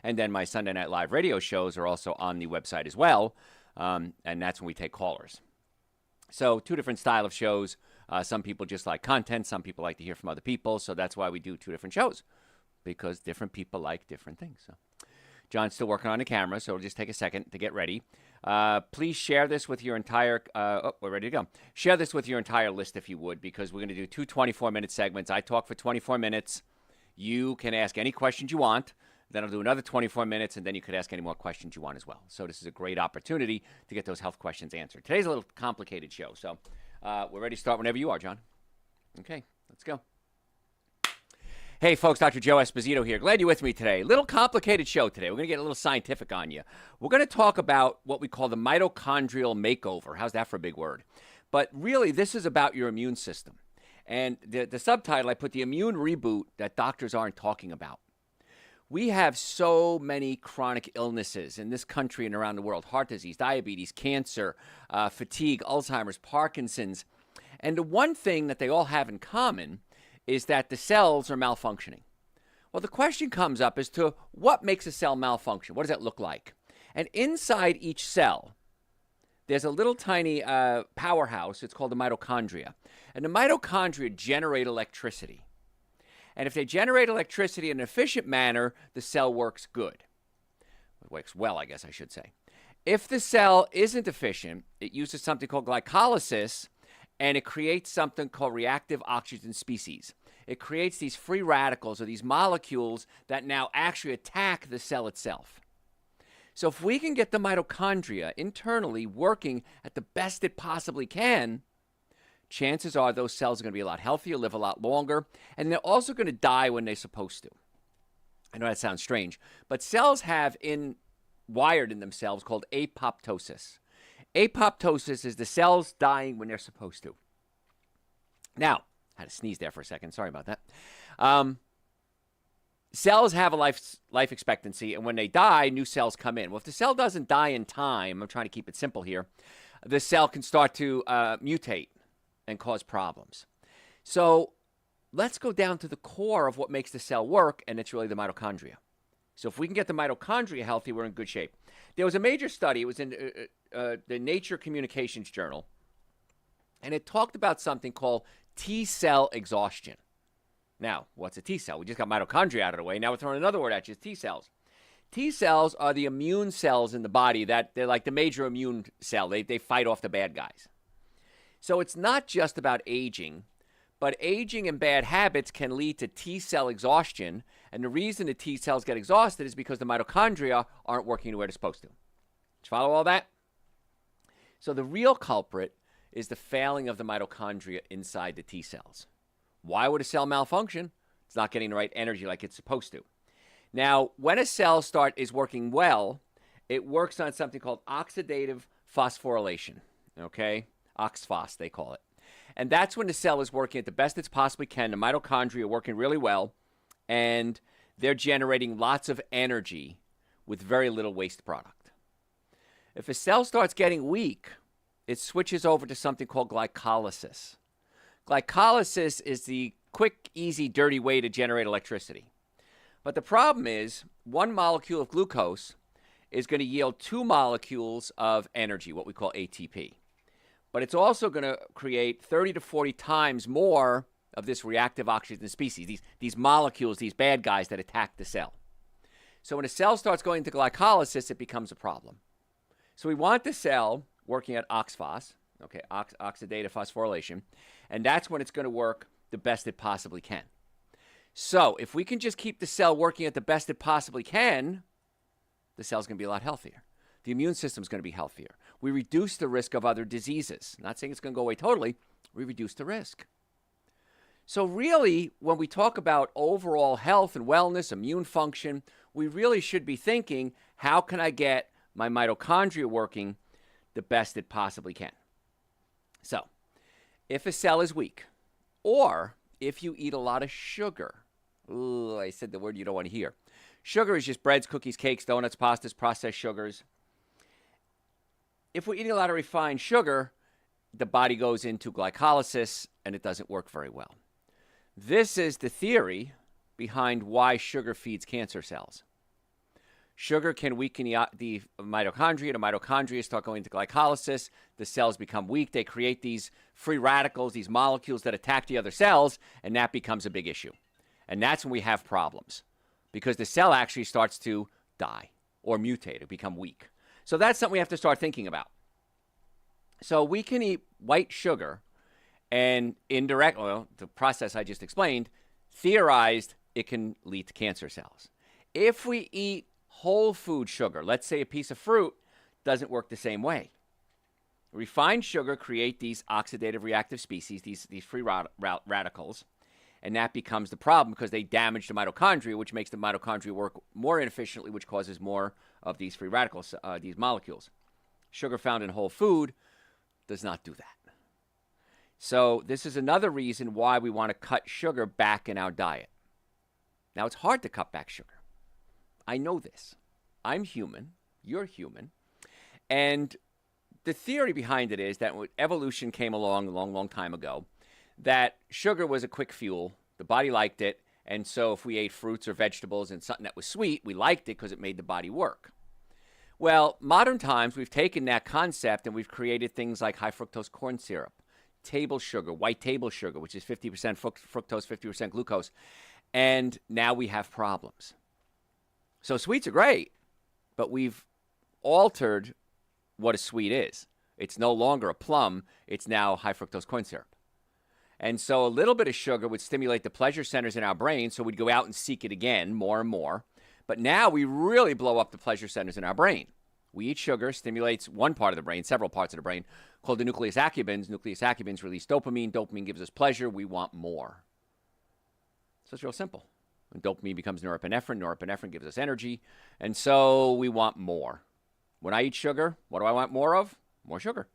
And then my Sunday Night Live radio shows are also on the website as well, and that's when we take callers. So 2 different style of shows. Some people just like content. Some people like to hear from other people. So that's why we do 2 different shows, because different people like different things. So John's still working on the camera, so it'll just take a second to get ready. Please share this with your entire we're ready to go. Share this with your entire list if you would, because we're going to do 2 24-minute segments. I talk for 24 minutes. You can ask any questions you want. Then I'll do another 24 minutes, and then you could ask any more questions you want as well. So this is a great opportunity to get those health questions answered. Today's a little complicated show, so we're ready to start whenever you are, John. Okay, let's go. Hey, folks, Dr. Joe Esposito here. Glad you're with me today. Little complicated show today. We're going to get a little scientific on you. We're going to talk about what we call the mitochondrial makeover. How's that for a big word? But really, this is about your immune system. And the subtitle, I put the immune reboot that doctors aren't talking about. We have so many chronic illnesses in this country and around the world. Heart disease, diabetes, cancer, fatigue, Alzheimer's, Parkinson's. And the one thing that they all have in common is that the cells are malfunctioning. Well, the question comes up as to what makes a cell malfunction? What does that look like? And inside each cell, there's a little tiny powerhouse. It's called the mitochondria. And the mitochondria generate electricity. And if they generate electricity in an efficient manner, the cell works good. It works well, I guess I should say. If the cell isn't efficient, it uses something called glycolysis, and it creates something called reactive oxygen species. It creates these free radicals, or these molecules that now actually attack the cell itself. So if we can get the mitochondria internally working at the best it possibly can, chances are those cells are going to be a lot healthier, live a lot longer, and they're also going to die when they're supposed to. I know that sounds strange, but cells have wired in themselves called apoptosis. Apoptosis is the cells dying when they're supposed to. Now, I had to sneeze there for a second. Sorry about that. Cells have a life expectancy, and when they die, new cells come in. Well, if the cell doesn't die in time, I'm trying to keep it simple here, the cell can start to mutate and cause problems. So let's go down to the core of what makes the cell work, and it's really the mitochondria. So if we can get the mitochondria healthy, we're in good shape. There was a major study. It was in the Nature Communications Journal, and it talked about something called T-cell exhaustion. Now, what's a T-cell? We just got mitochondria out of the way. Now we're throwing another word at you, T-cells. T-cells are the immune cells in the body that they're like the major immune cell. They fight off the bad guys. So it's not just about aging, but aging and bad habits can lead to T-cell exhaustion. And the reason the T-cells get exhausted is because the mitochondria aren't working the way they're supposed to. Did you follow all that? So the real culprit is the failing of the mitochondria inside the T-cells. Why would a cell malfunction? It's not getting the right energy like it's supposed to. Now, when a cell is working well, it works on something called oxidative phosphorylation, okay? OXPHOS, they call it. And that's when the cell is working at the best it possibly can. The mitochondria are working really well, and they're generating lots of energy with very little waste product. If a cell starts getting weak, it switches over to something called glycolysis. Glycolysis is the quick, easy, dirty way to generate electricity. But the problem is, 1 molecule of glucose is going to yield 2 molecules of energy, what we call ATP. But it's also going to create 30 to 40 times more of this reactive oxygen species, these molecules, these bad guys that attack the cell. So when a cell starts going to glycolysis, it becomes a problem. So we want the cell working at OXPHOS, okay, oxidative phosphorylation, and that's when it's going to work the best it possibly can. So if we can just keep the cell working at the best it possibly can, the cell's going to be a lot healthier. The immune system's going to be healthier. We reduce the risk of other diseases. Not saying it's going to go away totally. We reduce the risk. So really, when we talk about overall health and wellness, immune function, we really should be thinking, how can I get my mitochondria working the best it possibly can? So, if a cell is weak, or if you eat a lot of sugar, ooh, I said the word you don't want to hear. Sugar is just breads, cookies, cakes, donuts, pastas, processed sugars. If we're eating a lot of refined sugar, the body goes into glycolysis and it doesn't work very well. This is the theory behind why sugar feeds cancer cells. Sugar can weaken the mitochondria. The mitochondria start going into glycolysis. The cells become weak. They create these free radicals, these molecules that attack the other cells, and that becomes a big issue. And that's when we have problems because the cell actually starts to die or mutate or become weak. So that's something we have to start thinking about. So we can eat white sugar and the process I just explained, theorized it can lead to cancer cells. If we eat whole food sugar, let's say a piece of fruit, doesn't work the same way. Refined sugar create these oxidative reactive species, these free radicals, and that becomes the problem because they damage the mitochondria, which makes the mitochondria work more inefficiently, which causes more of these free radicals, these molecules. Sugar found in whole food does not do that. So this is another reason why we want to cut sugar back in our diet. Now, it's hard to cut back sugar. I know this. I'm human. You're human. And the theory behind it is that when evolution came along a long, long time ago, that sugar was a quick fuel. The body liked it. And so if we ate fruits or vegetables and something that was sweet, we liked it because it made the body work. Well, modern times, we've taken that concept and we've created things like high fructose corn syrup, table sugar, white table sugar, which is 50% fructose, 50% glucose. And now we have problems. So sweets are great, but we've altered what a sweet is. It's no longer a plum. It's now high fructose corn syrup. And so a little bit of sugar would stimulate the pleasure centers in our brain, so we'd go out and seek it again more and more. But now we really blow up the pleasure centers in our brain. We eat sugar, stimulates one part of the brain, several parts of the brain, called the nucleus accumbens. Nucleus accumbens release dopamine. Dopamine gives us pleasure. We want more. So it's real simple. When dopamine becomes norepinephrine, norepinephrine gives us energy, and so we want more. When I eat sugar, what do I want more of? More sugar.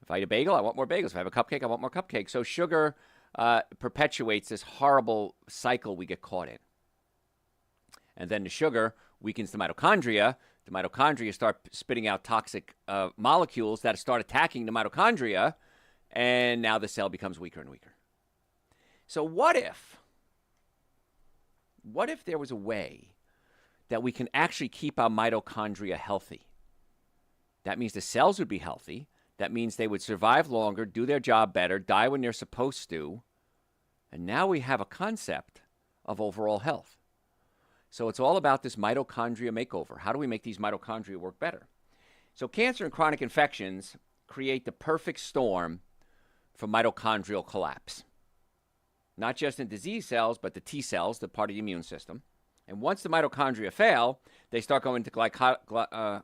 If I eat a bagel, I want more bagels. If I have a cupcake, I want more cupcakes. So sugar perpetuates this horrible cycle we get caught in. And then the sugar weakens the mitochondria. The mitochondria start spitting out toxic molecules that start attacking the mitochondria, and now the cell becomes weaker and weaker. So what if there was a way that we can actually keep our mitochondria healthy? That means the cells would be healthy. That means they would survive longer, do their job better, die when they're supposed to. And now we have a concept of overall health. So it's all about this mitochondria makeover. How do we make these mitochondria work better? So cancer and chronic infections create the perfect storm for mitochondrial collapse. Not just in disease cells, but the T cells, the part of the immune system. And once the mitochondria fail, they start going to glycolytic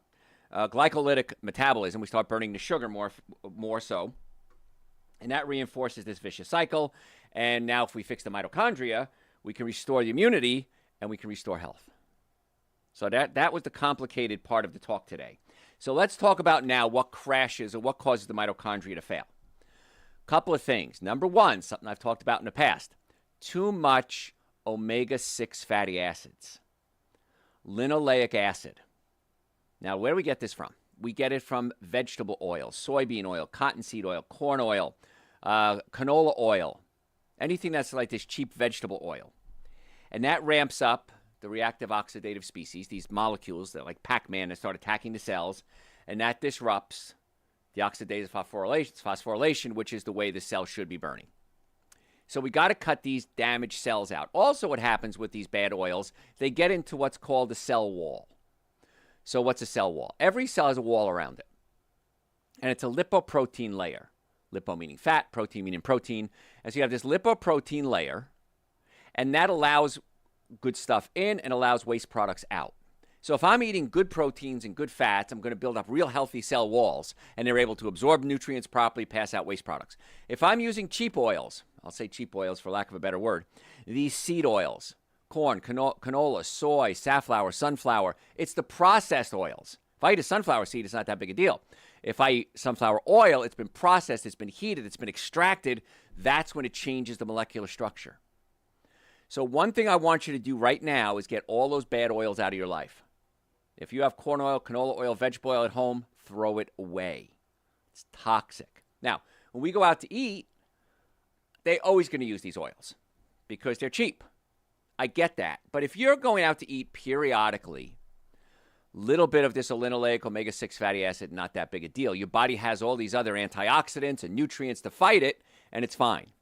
metabolism. We start burning the sugar more so. And that reinforces this vicious cycle. And now if we fix the mitochondria, we can restore the immunity and we can restore health. So that was the complicated part of the talk today. So let's talk about now what crashes or what causes the mitochondria to fail. Couple of things. Number one, something I've talked about in the past, too much omega-6 fatty acids, linoleic acid. Now, where do we get this from? We get it from vegetable oil, soybean oil, cottonseed oil, corn oil, canola oil, anything that's like this cheap vegetable oil. And that ramps up the reactive oxidative species, these molecules that like Pac-Man that start attacking the cells, and that disrupts the oxidative phosphorylation, which is the way the cell should be burning. So we got to cut these damaged cells out. Also, what happens with these bad oils, they get into what's called the cell wall. So what's a cell wall? Every cell has a wall around it, and it's a lipoprotein layer. Lipo meaning fat, protein meaning protein. And so you have this lipoprotein layer, and that allows good stuff in and allows waste products out. So if I'm eating good proteins and good fats, I'm going to build up real healthy cell walls, and they're able to absorb nutrients properly, pass out waste products. If I'm using cheap oils, I'll say cheap oils for lack of a better word, these seed oils, corn, canola, soy, safflower, sunflower, it's the processed oils. If I eat a sunflower seed, it's not that big a deal. If I eat sunflower oil, it's been processed, it's been heated, it's been extracted. That's when it changes the molecular structure. So one thing I want you to do right now is get all those bad oils out of your life. If you have corn oil, canola oil, vegetable oil at home, throw it away. It's toxic. Now, when we go out to eat, they're always going to use these oils because they're cheap. I get that. But if you're going out to eat periodically, Little bit of this linoleic omega-6 fatty acid, not that big a deal. Your body has all these other antioxidants and nutrients to fight it, and it's fine.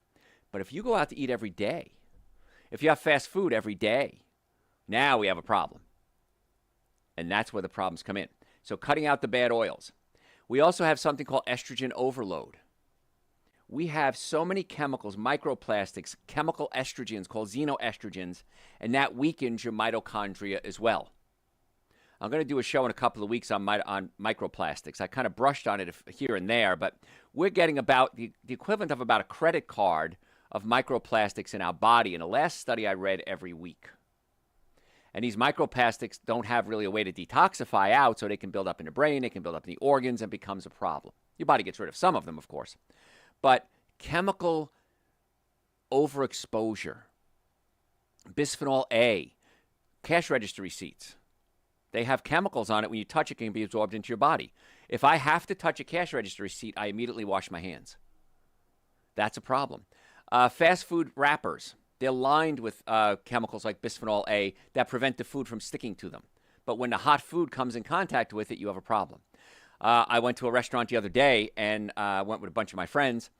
But if you go out to eat every day, if you have fast food every day, now we have a problem. And that's where the problems come in. So cutting out the bad oils. We also have something called estrogen overload. We have so many chemicals, microplastics, chemical estrogens called xenoestrogens, and that weakens your mitochondria as well. I'm going to do a show in a couple of weeks on microplastics. I kind of brushed on it here and there, but we're getting about the equivalent of about a credit card of microplastics in our body in the last study I read every week. And these microplastics don't have really a way to detoxify out, so they can build up in the brain, they can build up in the organs, and becomes a problem. Your body gets rid of some of them, of course. But chemical overexposure, bisphenol A, cash register receipts, they have chemicals on it. When you touch it, it can be absorbed into your body. If I have to touch a cash register receipt, I immediately wash my hands. That's a problem. Fast food wrappers, they're lined with chemicals like bisphenol A that prevent the food from sticking to them. But when the hot food comes in contact with it, you have a problem. I went to a restaurant the other day and went with a bunch of my friends,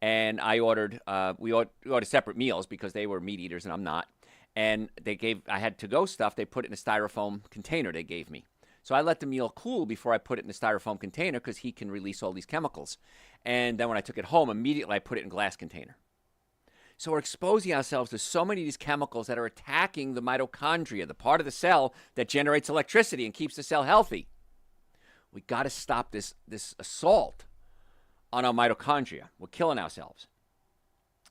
and I ordered, we ordered separate meals because they were meat eaters and I'm not. And I had to-go stuff. They put it in a styrofoam container they gave me. So I let the meal cool before I put it in the styrofoam container because he can release all these chemicals. And then when I took it home, immediately I put it in a glass container. So we're exposing ourselves to so many of these chemicals that are attacking the mitochondria, the part of the cell that generates electricity and keeps the cell healthy. We got to stop this assault on our mitochondria. We're killing ourselves.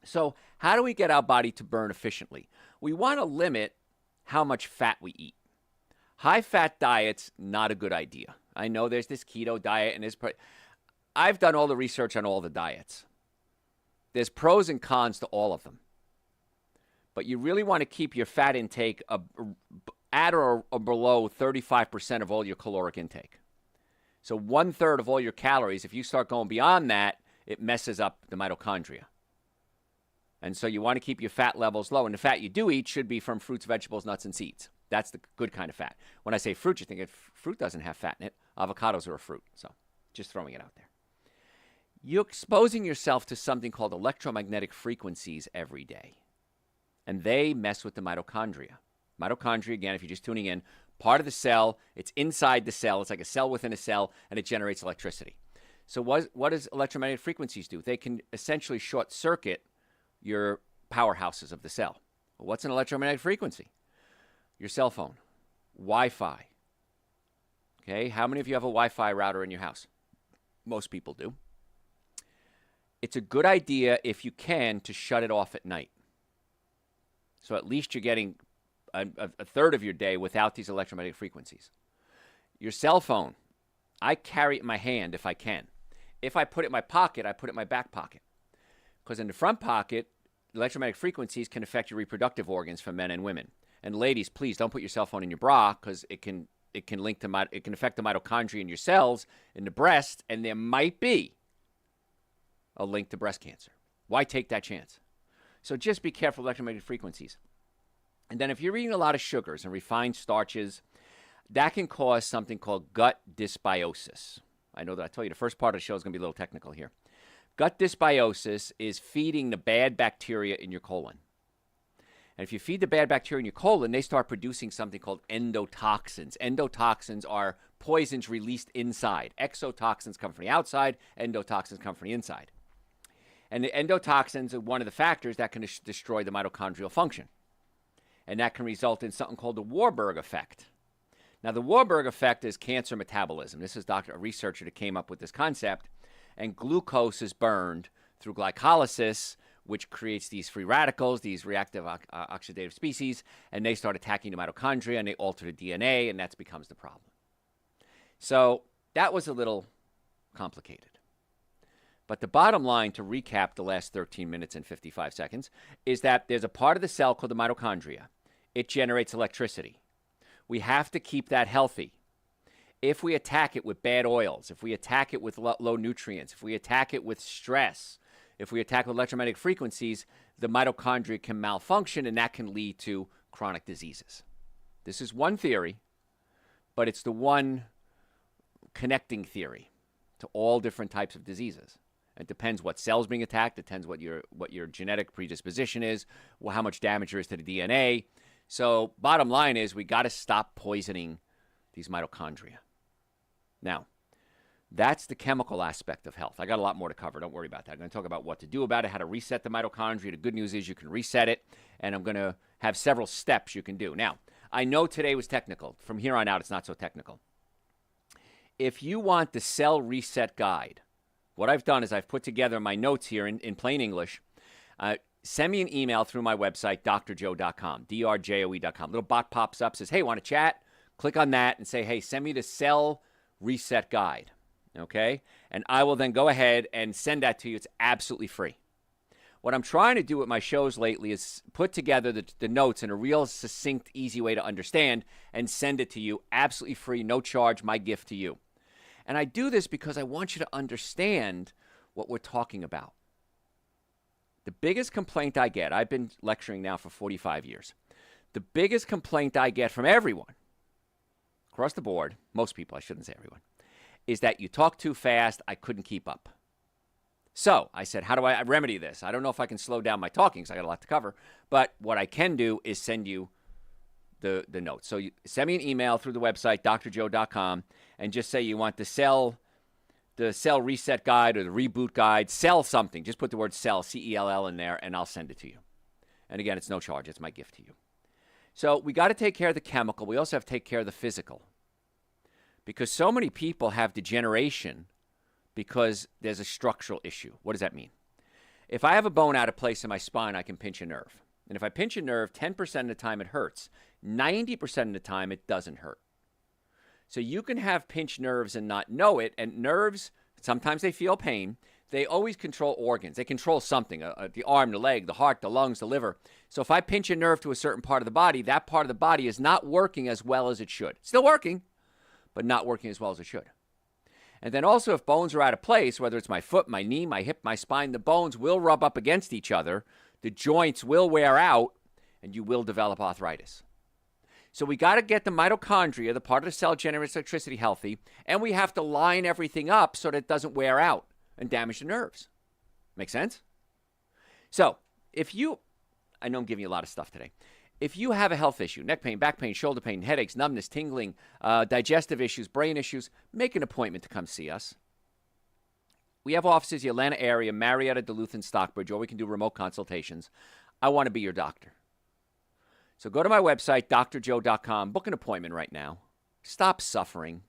So how do we get our body to burn efficiently? We want to limit how much fat we eat. High-fat diets, not a good idea. I know there's this keto diet and I've done all the research on all the diets. There's pros and cons to all of them. But you really want to keep your fat intake at or below 35% of all your caloric intake. So 1/3 of all your calories, if you start going beyond that, it messes up the mitochondria. And so you want to keep your fat levels low. And the fat you do eat should be from fruits, vegetables, nuts, and seeds. That's the good kind of fat. When I say fruit, you think fruit doesn't have fat in it. Avocados are a fruit. So just throwing it out there. You're exposing yourself to something called electromagnetic frequencies every day. And they mess with the mitochondria. Mitochondria, again, if you're just tuning in, part of the cell, it's inside the cell. It's like a cell within a cell, and it generates electricity. So what does electromagnetic frequencies do? They can essentially short circuit your powerhouses of the cell. Well, what's an electromagnetic frequency? Your cell phone, Wi-Fi. Okay, how many of you have a Wi-Fi router in your house? Most people do. It's a good idea, if you can, to shut it off at night. So at least you're getting a third of your day without these electromagnetic frequencies. Your cell phone, I carry it in my hand if I can. If I put it in my pocket, I put it in my back pocket. Because in the front pocket, electromagnetic frequencies can affect your reproductive organs for men and women. And ladies, please don't put your cell phone in your bra because it can affect the mitochondria in your cells in the breast, and there might be a link to breast cancer. Why take that chance? So just be careful with electromagnetic frequencies. And then if you're eating a lot of sugars and refined starches, that can cause something called gut dysbiosis. I know that I told you the first part of the show is going to be a little technical here. Gut dysbiosis is feeding the bad bacteria in your colon. And if you feed the bad bacteria in your colon, they start producing something called endotoxins. Endotoxins are poisons released inside. Exotoxins come from the outside. Endotoxins come from the inside. And the endotoxins are one of the factors that can destroy the mitochondrial function. And that can result in something called the Warburg effect. Now, the Warburg effect is cancer metabolism. This is a researcher that came up with this concept. And glucose is burned through glycolysis, which creates these free radicals, these reactive oxidative species, and they start attacking the mitochondria, and they alter the DNA, and that becomes the problem. So that was a little complicated. But the bottom line, to recap the last 13 minutes and 55 seconds, is that there's a part of the cell called the mitochondria. It generates electricity. We have to keep that healthy. If we attack it with bad oils, if we attack it with low nutrients, if we attack it with stress, if we attack with electromagnetic frequencies, the mitochondria can malfunction, and that can lead to chronic diseases. This is one theory, but it's the one connecting theory to all different types of diseases. It depends what cell's being attacked. It depends what your genetic predisposition is, how much damage there is to the DNA. So bottom line is we got to stop poisoning these mitochondria. Now, that's the chemical aspect of health. I got a lot more to cover. Don't worry about that. I'm going to talk about what to do about it, how to reset the mitochondria. The good news is you can reset it, and I'm going to have several steps you can do. Now, I know today was technical. From here on out, it's not so technical. If you want the cell reset guide, what I've done is I've put together my notes here in plain English. Send me an email through my website, drjoe.com, drjoe.com. Little bot pops up, says, hey, want to chat? Click on that and say, hey, send me the cell reset guide. Okay? And I will then go ahead and send that to you. It's absolutely free. What I'm trying to do with my shows lately is put together the notes in a real succinct, easy way to understand and send it to you absolutely free, no charge, my gift to you. And I do this because I want you to understand what we're talking about. The biggest complaint I get, I've been lecturing now for 45 years. The biggest complaint I get from everyone, across the board, most people, I shouldn't say everyone, is that you talk too fast, I couldn't keep up. So I said, how do I remedy this? I don't know if I can slow down my talking because I got a lot to cover, but what I can do is send you the notes. So you send me an email through the website, drjoe.com, and just say you want the cell reset guide or the reboot guide, cell something. Just put the word cell, C-E-L-L in there, and I'll send it to you. And again, it's no charge. It's my gift to you. So we got to take care of the chemical. We also have to take care of the physical. Because so many people have degeneration because there's a structural issue. What does that mean? If I have a bone out of place in my spine, I can pinch a nerve. And if I pinch a nerve, 10% of the time it hurts. 90% of the time it doesn't hurt. So you can have pinched nerves and not know it. And nerves, sometimes they feel pain. They always control organs. They control something, the arm, the leg, the heart, the lungs, the liver. So if I pinch a nerve to a certain part of the body, that part of the body is not working as well as it should. Still working, but not working as well as it should. And then also if bones are out of place, whether it's my foot, my knee, my hip, my spine, the bones will rub up against each other. The joints will wear out, and you will develop arthritis. So we got to get the mitochondria, the part of the cell generates electricity, healthy, and we have to line everything up so that it doesn't wear out and damage the nerves. Make sense? So I know I'm giving you a lot of stuff today. If you have a health issue, neck pain, back pain, shoulder pain, headaches, numbness, tingling, digestive issues, brain issues, make an appointment to come see us. We have offices in the Atlanta area, Marietta, Duluth, and Stockbridge, or we can do remote consultations. I want to be your doctor. So go to my website, drjoe.com, book an appointment right now. Stop suffering.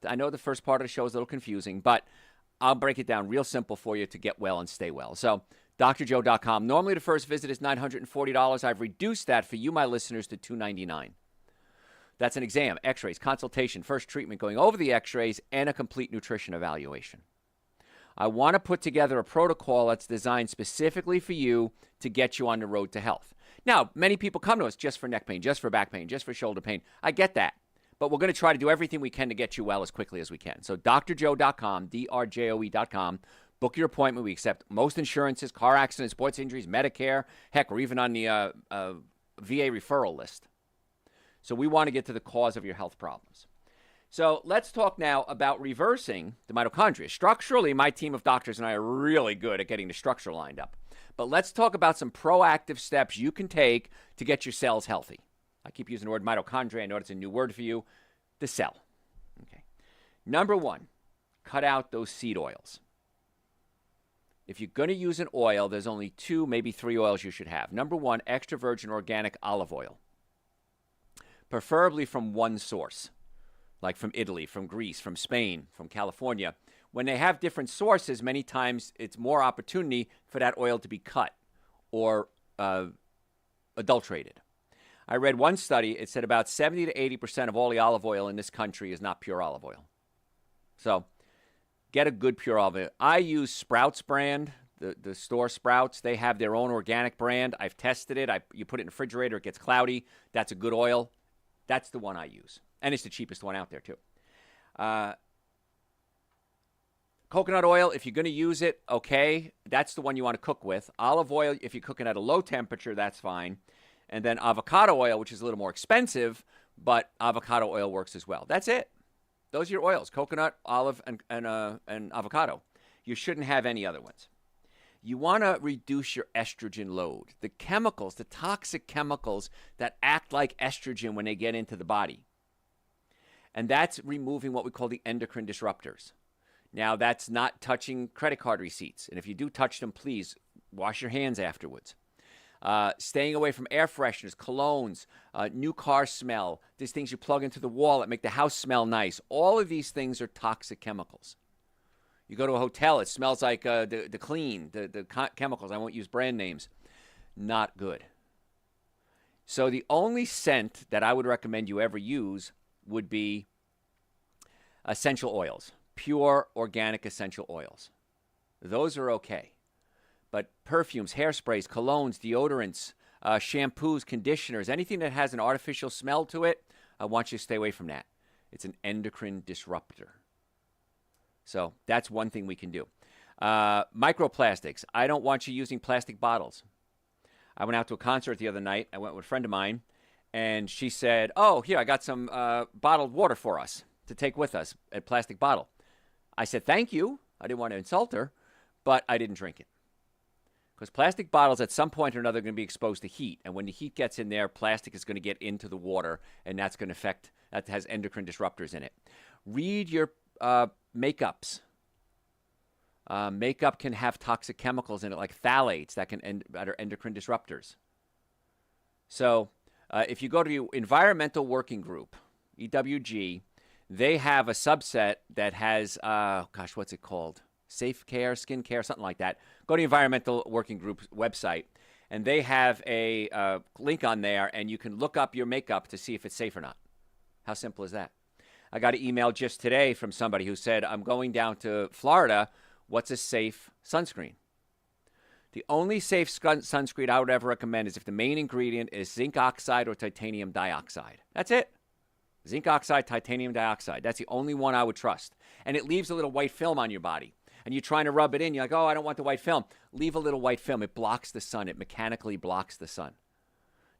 I know the first part of the show is a little confusing, but I'll break it down real simple for you to get well and stay well. So drjoe.com. Normally the first visit is $940. I've reduced that for you, my listeners, to $299. That's an exam, x-rays, consultation, first treatment, going over the x-rays, and a complete nutrition evaluation. I want to put together a protocol that's designed specifically for you to get you on the road to health. Now, many people come to us just for neck pain, just for back pain, just for shoulder pain. I get that. But we're going to try to do everything we can to get you well as quickly as we can. So drjoe.com, drjoe.com. Book your appointment. We accept most insurances, car accidents, sports injuries, Medicare. Heck, we're even on the VA referral list. So we want to get to the cause of your health problems. So let's talk now about reversing the mitochondria. Structurally, my team of doctors and I are really good at getting the structure lined up. But let's talk about some proactive steps you can take to get your cells healthy. I keep using the word mitochondria. I know it's a new word for you. The cell. Okay. Number one, cut out those seed oils. If you're going to use an oil, there's only 2, maybe 3 oils you should have. Number one, extra virgin organic olive oil. Preferably from one source, like from Italy, from Greece, from Spain, from California. When they have different sources, many times it's more opportunity for that oil to be cut or adulterated. I read one study, it said about 70 to 80% of all the olive oil in this country is not pure olive oil. So get a good pure olive oil. I use Sprouts brand, the store Sprouts. They have their own organic brand. I've tested it. You put it in the refrigerator, it gets cloudy. That's a good oil. That's the one I use. And it's the cheapest one out there, too. Coconut oil, if you're going to use it, okay, that's the one you want to cook with. Olive oil, if you're cooking at a low temperature, that's fine. And then avocado oil, which is a little more expensive, but avocado oil works as well. That's it. Those are your oils: coconut, olive, and avocado. You shouldn't have any other ones. You want to reduce your estrogen load. The chemicals, the toxic chemicals that act like estrogen when they get into the body. And that's removing what we call the endocrine disruptors. Now, that's not touching credit card receipts. And if you do touch them, please wash your hands afterwards. Staying away from air fresheners, colognes, new car smell, these things you plug into the wall that make the house smell nice. All of these things are toxic chemicals. You go to a hotel, it smells like the clean, the chemicals. I won't use brand names. Not good. So the only scent that I would recommend you ever use would be essential oils, pure organic essential oils. Those are okay. But perfumes, hairsprays, colognes, deodorants, shampoos, conditioners, anything that has an artificial smell to it, I want you to stay away from that. It's an endocrine disruptor. So that's one thing we can do. Microplastics. I don't want you using plastic bottles. I went out to a concert the other night. I went with a friend of mine, and she said, oh, here, I got some bottled water for us to take with us, a plastic bottle. I said, thank you. I didn't want to insult her, but I didn't drink it. Because plastic bottles at some point or another are going to be exposed to heat. And when the heat gets in there, plastic is going to get into the water, and that's going to affect, that has endocrine disruptors in it. Read your makeups. Makeup can have toxic chemicals in it, like phthalates that are endocrine disruptors. So if you go to the Environmental Working Group, EWG, they have a subset that has, what's it called? Safe Care, Skin Care, something like that. Go to the Environmental Working Group's website, and they have a link on there, and you can look up your makeup to see if it's safe or not. How simple is that? I got an email just today from somebody who said, I'm going down to Florida. What's a safe sunscreen? The only safe sunscreen I would ever recommend is if the main ingredient is zinc oxide or titanium dioxide. That's it. Zinc oxide, titanium dioxide. That's the only one I would trust. And it leaves a little white film on your body. And you're trying to rub it in. You're like, oh, I don't want the white film. Leave a little white film. It blocks the sun. It mechanically blocks the sun.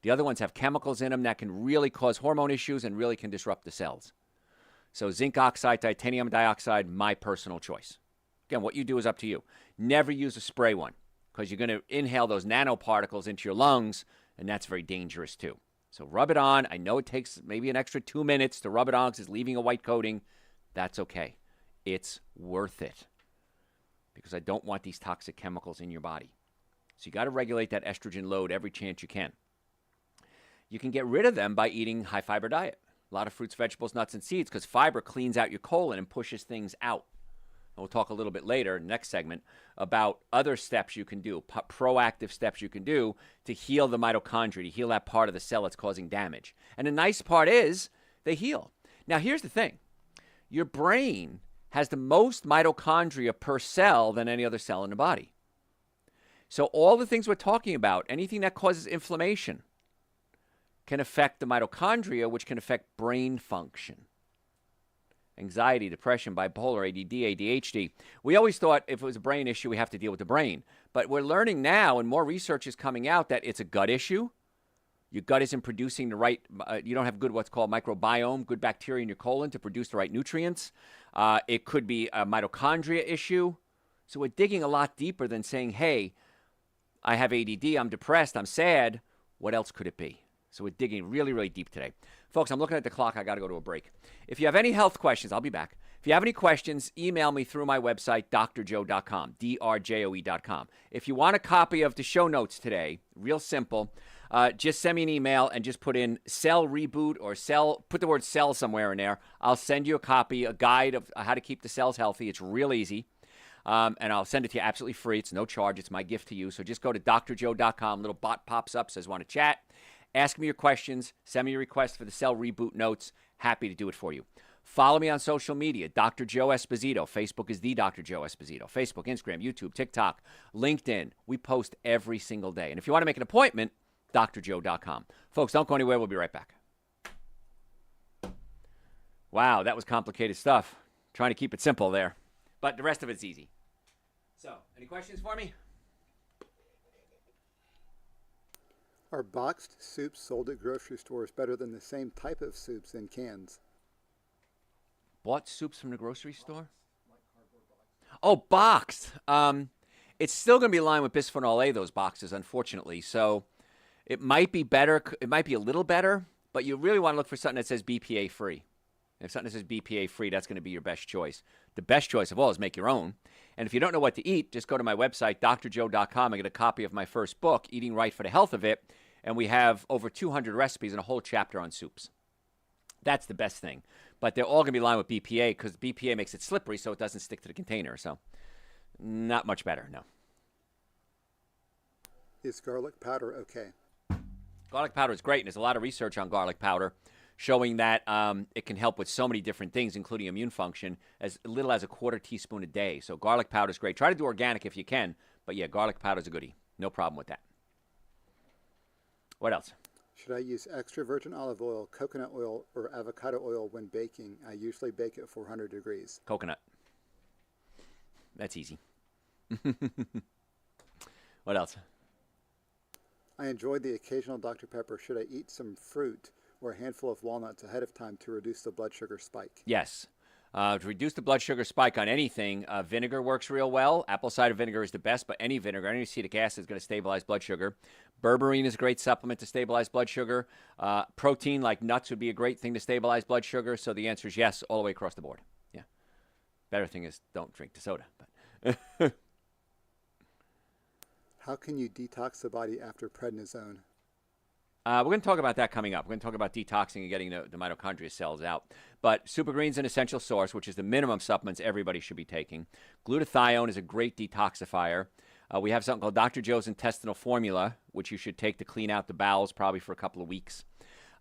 The other ones have chemicals in them that can really cause hormone issues and really can disrupt the cells. So zinc oxide, titanium dioxide, my personal choice. Again, what you do is up to you. Never use a spray one because you're going to inhale those nanoparticles into your lungs, and that's very dangerous too. So rub it on. I know it takes maybe an extra 2 minutes to rub it on because it's leaving a white coating. That's okay. It's worth it because I don't want these toxic chemicals in your body. So you got to regulate that estrogen load every chance you can. You can get rid of them by eating high-fiber diet. A lot of fruits, vegetables, nuts, and seeds because fiber cleans out your colon and pushes things out. And we'll talk a little bit later, next segment, about other steps you can do, proactive steps you can do to heal the mitochondria, to heal that part of the cell that's causing damage. And the nice part is they heal. Now, here's the thing. Your brain has the most mitochondria per cell than any other cell in the body. So all the things we're talking about, anything that causes inflammation, can affect the mitochondria, which can affect brain function. Anxiety, depression, bipolar, ADD, ADHD. We always thought if it was a brain issue, we have to deal with the brain. But we're learning now, and more research is coming out, that it's a gut issue. Your gut isn't producing the right, you don't have good what's called microbiome, good bacteria in your colon to produce the right nutrients. It could be a mitochondria issue. So we're digging a lot deeper than saying, hey, I have ADD, I'm depressed, I'm sad. What else could it be? So we're digging really, really deep today. Folks, I'm looking at the clock. I got to go to a break. If you have any health questions, I'll be back. If you have any questions, email me through my website, drjoe.com, drjoe.com. If you want a copy of the show notes today, real simple, just send me an email and just put in cell reboot or cell, put the word cell somewhere in there. I'll send you a copy, a guide of how to keep the cells healthy. It's real easy. And I'll send it to you absolutely free. It's no charge. It's my gift to you. So just go to drjoe.com. Little bot pops up, says want to chat. Ask me your questions. Send me your request for the cell reboot notes. Happy to do it for you. Follow me on social media, Dr. Joe Esposito. Facebook is the Dr. Joe Esposito. Facebook, Instagram, YouTube, TikTok, LinkedIn. We post every single day. And if you want to make an appointment, drjoe.com. Folks, don't go anywhere. We'll be right back. Wow, that was complicated stuff. Trying to keep it simple there. But the rest of it's easy. So, any questions for me? Are boxed soups sold at grocery stores better than the same type of soups in cans? Bought soups from the grocery store? Oh, boxed. It's still going to be aligned with bisphenol A, those boxes, unfortunately. So it might be better. It might be a little better, but you really want to look for something that says BPA free. If something that says BPA free, that's going to be your best choice. The best choice of all is make your own. And if you don't know what to eat, just go to my website, drjoe.com, and get a copy of my first book, Eating Right for the Health of It. And we have over 200 recipes and a whole chapter on soups. That's the best thing. But they're all going to be lined with BPA because BPA makes it slippery so it doesn't stick to the container. So not much better, no. Is garlic powder okay? Garlic powder is great, and there's a lot of research on garlic powder showing that it can help with so many different things, including immune function, as little as a quarter teaspoon a day. So garlic powder is great. Try to do organic if you can, but yeah, garlic powder is a goodie. No problem with that. What else? Should I use extra virgin olive oil, coconut oil, or avocado oil when baking? I usually bake at 400 degrees. Coconut. That's easy. What else? I enjoyed the occasional Dr. Pepper. Should I eat some fruit or a handful of walnuts ahead of time to reduce the blood sugar spike? Yes. To reduce the blood sugar spike on anything, vinegar works real well. Apple cider vinegar is the best, but any vinegar, any acetic acid is going to stabilize blood sugar. Berberine is a great supplement to stabilize blood sugar. Protein like nuts would be a great thing to stabilize blood sugar. So the answer is yes, all the way across the board. Yeah. Better thing is don't drink the soda. But How can you detox the body after prednisone? We're going to talk about that coming up. We're going to talk about detoxing and getting the mitochondria cells out. But Super Green's an essential source, which is the minimum supplements everybody should be taking. Glutathione is a great detoxifier. We have something called Dr. Joe's Intestinal Formula, which you should take to clean out the bowels probably for a couple of weeks.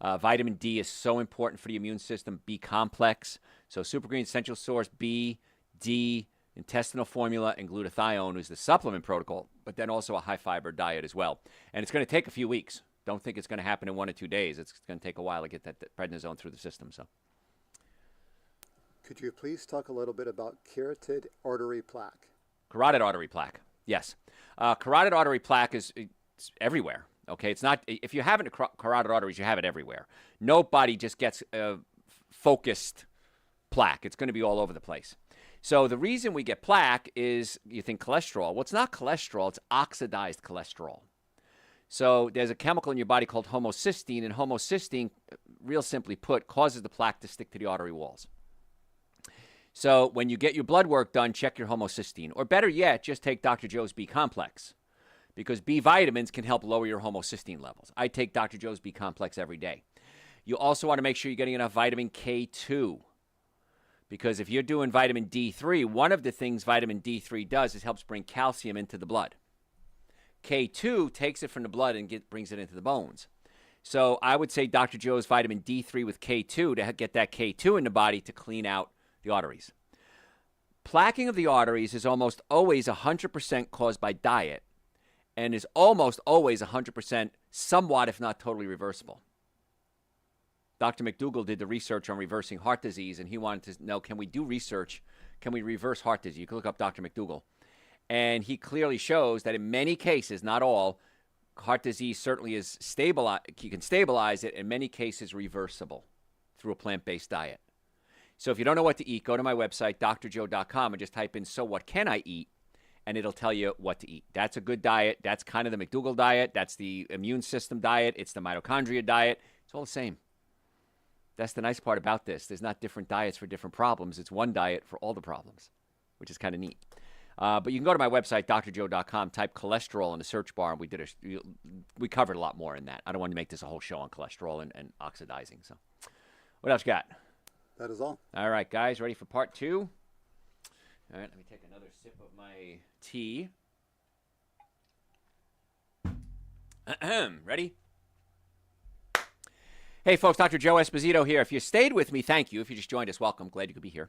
Vitamin D is so important for the immune system. B complex. So Super Green essential source, B, D, intestinal formula, and glutathione is the supplement protocol, but then also a high fiber diet as well. And it's going to take a few weeks. Don't think it's going to happen in 1 or 2 days. It's going to take a while to get that prednisone through the system. So, could you please talk a little bit about carotid artery plaque? Carotid artery plaque, yes. Carotid artery plaque is it's everywhere. Okay, it's not. If you have it in carotid arteries, you have it everywhere. Nobody just gets focused plaque. It's going to be all over the place. So the reason we get plaque is you think cholesterol. Well, it's not cholesterol. It's oxidized cholesterol. So there's a chemical in your body called homocysteine, and homocysteine, real simply put, causes the plaque to stick to the artery walls. So when you get your blood work done, check your homocysteine. Or better yet, just take Dr. Joe's B complex, because B vitamins can help lower your homocysteine levels. I take Dr. Joe's B complex every day. You also want to make sure you're getting enough vitamin K2, because if you're doing vitamin D3, one of the things vitamin D3 does is helps bring calcium into the blood. K2 takes it from the blood and brings it into the bones. So I would say Dr. Joe's vitamin D3 with K2 to get that K2 in the body to clean out the arteries. Plaquing of the arteries is almost always 100% caused by diet and is almost always 100% somewhat, if not totally, reversible. Dr. McDougall did the research on reversing heart disease, and he wanted to know, can we do research? Can we reverse heart disease? You can look up Dr. McDougall. And he clearly shows that in many cases, not all, heart disease certainly is stabilized. You can stabilize it, in many cases reversible through a plant-based diet. So if you don't know what to eat, go to my website, drjoe.com, and just type in, so what can I eat? And it'll tell you what to eat. That's a good diet. That's kind of the McDougall diet. That's the immune system diet. It's the mitochondria diet. It's all the same. That's the nice part about this. There's not different diets for different problems. It's one diet for all the problems, which is kind of neat. But you can go to my website, drjoe.com, type cholesterol in the search bar, and we covered a lot more in that. I don't want to make this a whole show on cholesterol and oxidizing. So what else you got? That is all. All right, guys, ready for part 2? All right, let me take another sip of my tea. Ready? Hey, folks, Dr. Joe Esposito here. If you stayed with me, thank you. If you just joined us, welcome. Glad you could be here.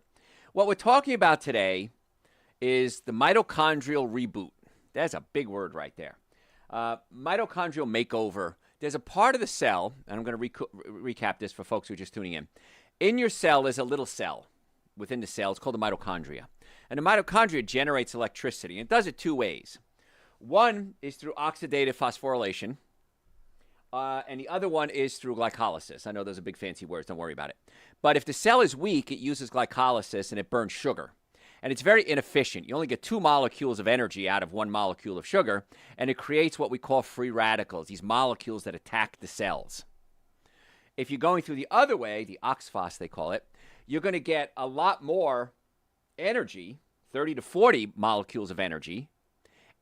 What we're talking about today is the mitochondrial reboot. That's a big word right there. Mitochondrial makeover. There's a part of the cell, and I'm going to recap this for folks who are just tuning in. In your cell is a little cell within the cell. It's called the mitochondria. And the mitochondria generates electricity. And it does it 2 ways. One is through oxidative phosphorylation. And the other one is through glycolysis. I know those are big fancy words. Don't worry about it. But if the cell is weak, it uses glycolysis and it burns sugar. And it's very inefficient. You only get 2 molecules of energy out of 1 molecule of sugar, and it creates what we call free radicals, these molecules that attack the cells. If you're going through the other way, the oxphos they call it, you're going to get a lot more energy, 30 to 40 molecules of energy,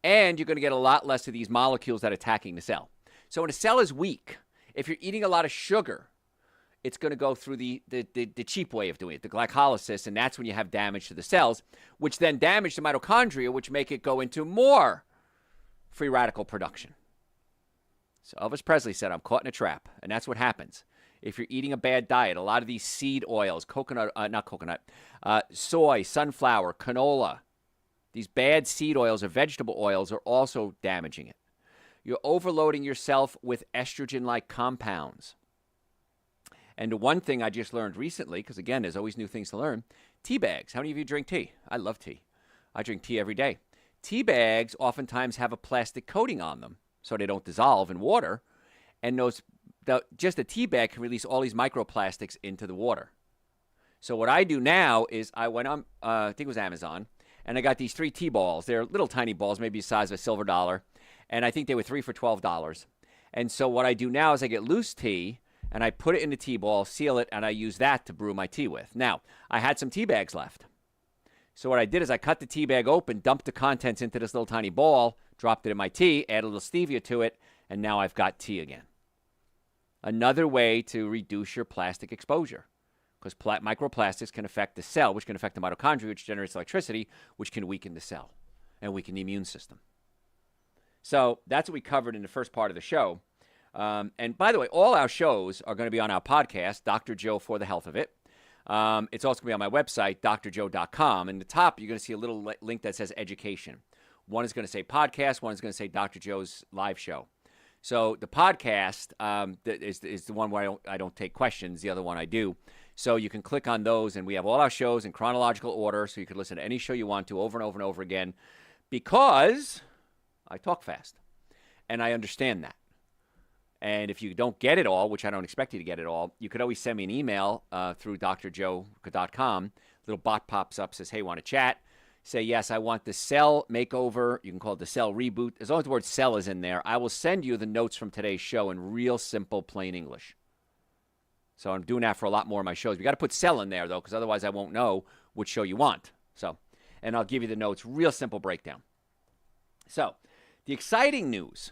and you're going to get a lot less of these molecules that are attacking the cell. So when a cell is weak, if you're eating a lot of sugar, it's going to go through the cheap way of doing it, the glycolysis, and that's when you have damage to the cells, which then damage the mitochondria, which make it go into more free radical production. So Elvis Presley said, I'm caught in a trap, and that's what happens. If you're eating a bad diet, a lot of these seed oils, soy, sunflower, canola, these bad seed oils or vegetable oils are also damaging it. You're overloading yourself with estrogen-like compounds. And the one thing I just learned recently, because again, there's always new things to learn, tea bags. How many of you drink tea? I love tea. I drink tea every day. Tea bags oftentimes have a plastic coating on them so they don't dissolve in water. And just a tea bag can release all these microplastics into the water. So what I do now is I went on, I think it was Amazon, and I got these 3 tea balls. They're little tiny balls, maybe the size of a silver dollar. And I think they were 3 for $12. And so what I do now is I get loose tea, and I put it in the tea ball, seal it, and I use that to brew my tea with. Now, I had some tea bags left. So what I did is I cut the tea bag open, dumped the contents into this little tiny ball, dropped it in my tea, added a little stevia to it, and now I've got tea again. Another way to reduce your plastic exposure, because microplastics can affect the cell, which can affect the mitochondria, which generates electricity, which can weaken the cell and weaken the immune system. So that's what we covered in the first part of the show. And by the way, all our shows are going to be on our podcast, Dr. Joe for the Health of It. It's also going to be on my website, drjoe.com. In the top, you're going to see a little link that says education. One is going to say podcast. One is going to say Dr. Joe's live show. So the podcast is the one where I don't take questions. The other one I do. So you can click on those, and we have all our shows in chronological order, so you can listen to any show you want to over and over and over again, because I talk fast, and I understand that. And if you don't get it all, which I don't expect you to get it all, you could always send me an email through drjoe.com. Little bot pops up, says, hey, want to chat? Say, yes, I want the cell makeover. You can call it the cell reboot. As long as the word cell is in there, I will send you the notes from today's show in real simple, plain English. So I'm doing that for a lot more of my shows. You got to put cell in there, though, because otherwise I won't know which show you want. And I'll give you the notes, real simple breakdown. So the exciting news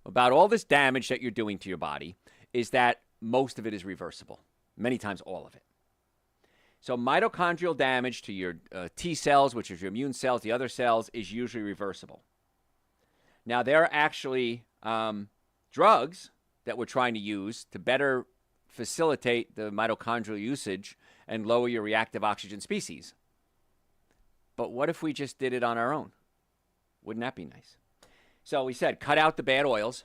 about all this damage that you're doing to your body is that most of it is reversible, many times all of it. So mitochondrial damage to your T cells, which is your immune cells, the other cells, is usually reversible. Now, there are actually drugs that we're trying to use to better facilitate the mitochondrial usage and lower your reactive oxygen species. But what if we just did it on our own? Wouldn't that be nice? So we said cut out the bad oils.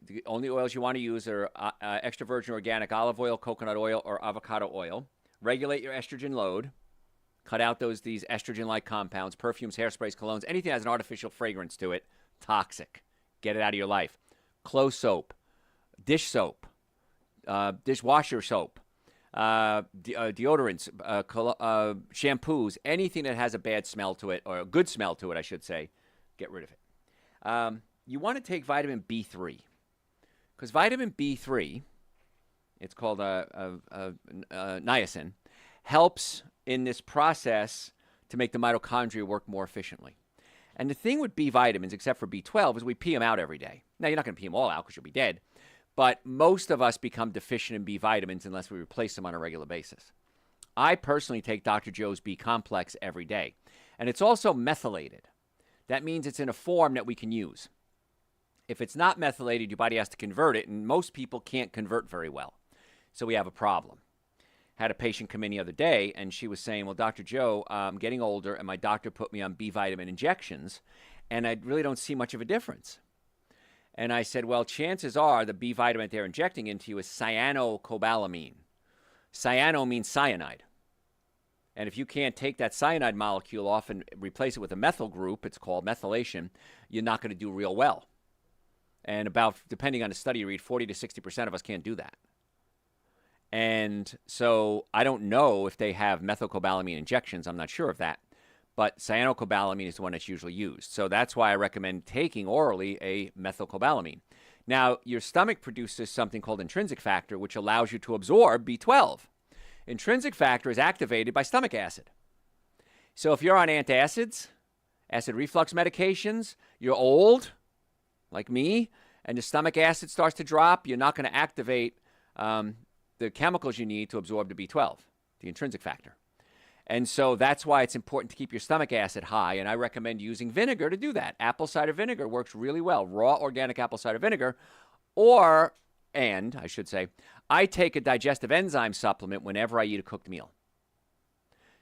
The only oils you want to use are extra virgin organic olive oil, coconut oil, or avocado oil. Regulate your estrogen load. Cut out these estrogen-like compounds, perfumes, hairsprays, colognes, anything that has an artificial fragrance to it, toxic. Get it out of your life. Clothes soap, dish soap, dishwasher soap, deodorants, shampoos, anything that has a bad smell to it, or a good smell to it, I should say, get rid of it. You want to take vitamin B3, because vitamin B3, it's called niacin, helps in this process to make the mitochondria work more efficiently. And the thing with B vitamins, except for B12, is we pee them out every day. Now, you're not going to pee them all out because you'll be dead, but most of us become deficient in B vitamins unless we replace them on a regular basis. I personally take Dr. Joe's B complex every day, and it's also methylated. That means it's in a form that we can use. If it's not methylated, your body has to convert it, and most people can't convert very well. So we have a problem. Had a patient come in the other day, and she was saying, well, Dr. Joe, I'm getting older, and my doctor put me on B vitamin injections, and I really don't see much of a difference. And I said, well, chances are the B vitamin they're injecting into you is cyanocobalamin. Cyano means cyanide. And if you can't take that cyanide molecule off and replace it with a methyl group, it's called methylation, you're not going to do real well. And about, depending on the study you read, 40 to 60% of us can't do that. And so I don't know if they have methylcobalamin injections. I'm not sure of that. But cyanocobalamin is the one that's usually used. So that's why I recommend taking orally a methylcobalamin. Now, your stomach produces something called intrinsic factor, which allows you to absorb B12. Intrinsic factor is activated by stomach acid. So if you're on antacids, acid reflux medications, you're old, like me, and the stomach acid starts to drop, you're not going to activate the chemicals you need to absorb the B12, the intrinsic factor. And so that's why it's important to keep your stomach acid high, and I recommend using vinegar to do that. Apple cider vinegar works really well, raw organic apple cider vinegar, I take a digestive enzyme supplement whenever I eat a cooked meal.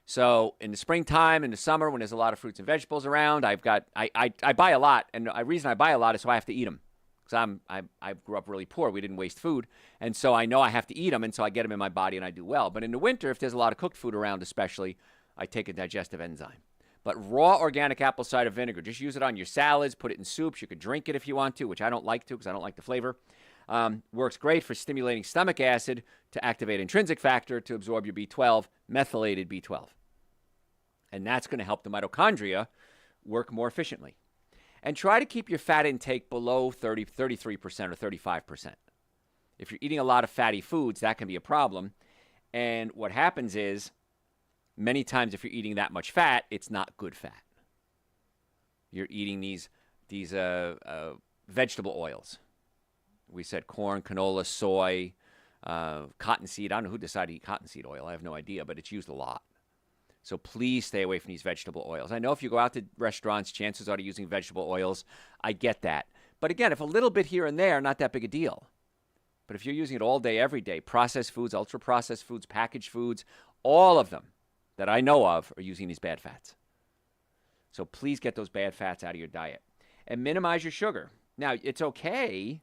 So in the springtime, in the summer, when there's a lot of fruits and vegetables around, I buy a lot, and the reason I buy a lot is so I have to eat them. Because I grew up really poor. We didn't waste food. And so I know I have to eat them, and so I get them in my body and I do well. But in the winter, if there's a lot of cooked food around especially, I take a digestive enzyme. But raw organic apple cider vinegar, just use it on your salads, put it in soups. You could drink it if you want to, which I don't like to because I don't like the flavor. Works great for stimulating stomach acid to activate intrinsic factor to absorb your B12, methylated B12. And that's going to help the mitochondria work more efficiently. And try to keep your fat intake below 33% or 35%. If you're eating a lot of fatty foods, that can be a problem. And what happens is, many times if you're eating that much fat, it's not good fat. You're eating these vegetable oils. We said corn, canola, soy, cottonseed. I don't know who decided to eat cottonseed oil. I have no idea, but it's used a lot. So please stay away from these vegetable oils. I know if you go out to restaurants, chances are they're using vegetable oils. I get that. But again, if a little bit here and there, not that big a deal. But if you're using it all day, every day, processed foods, ultra-processed foods, packaged foods, all of them that I know of are using these bad fats. So please get those bad fats out of your diet. And minimize your sugar. Now, it's okay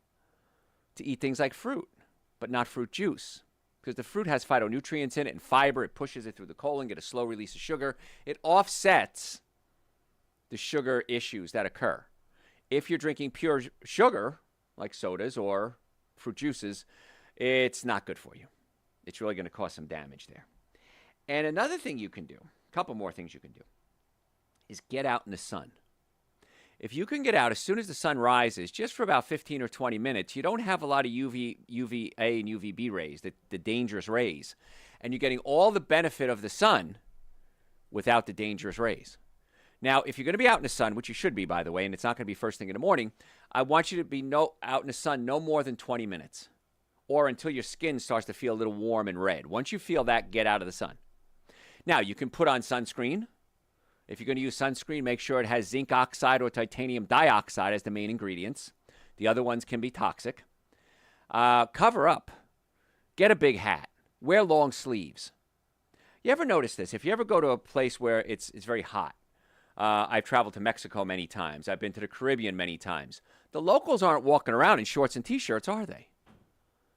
to eat things like fruit, but not fruit juice. Because the fruit has phytonutrients in it and fiber. It pushes it through the colon, get a slow release of sugar. It offsets the sugar issues that occur. If you're drinking pure sugar, like sodas or fruit juices, it's not good for you. It's really going to cause some damage there. And another thing you can do, a couple more things you can do, is get out in the sun. If you can get out as soon as the sun rises, just for about 15 or 20 minutes, you don't have a lot of UVA and UVB rays, the dangerous rays. And you're getting all the benefit of the sun without the dangerous rays. Now, if you're going to be out in the sun, which you should be, by the way, and it's not going to be first thing in the morning, I want you to be out in the sun no more than 20 minutes or until your skin starts to feel a little warm and red. Once you feel that, get out of the sun. Now, you can put on sunscreen. If you're going to use sunscreen, make sure it has zinc oxide or titanium dioxide as the main ingredients. The other ones can be toxic. Cover up. Get a big hat. Wear long sleeves. You ever notice this? If you ever go to a place where it's very hot, I've traveled to Mexico many times. I've been to the Caribbean many times. The locals aren't walking around in shorts and T-shirts, are they?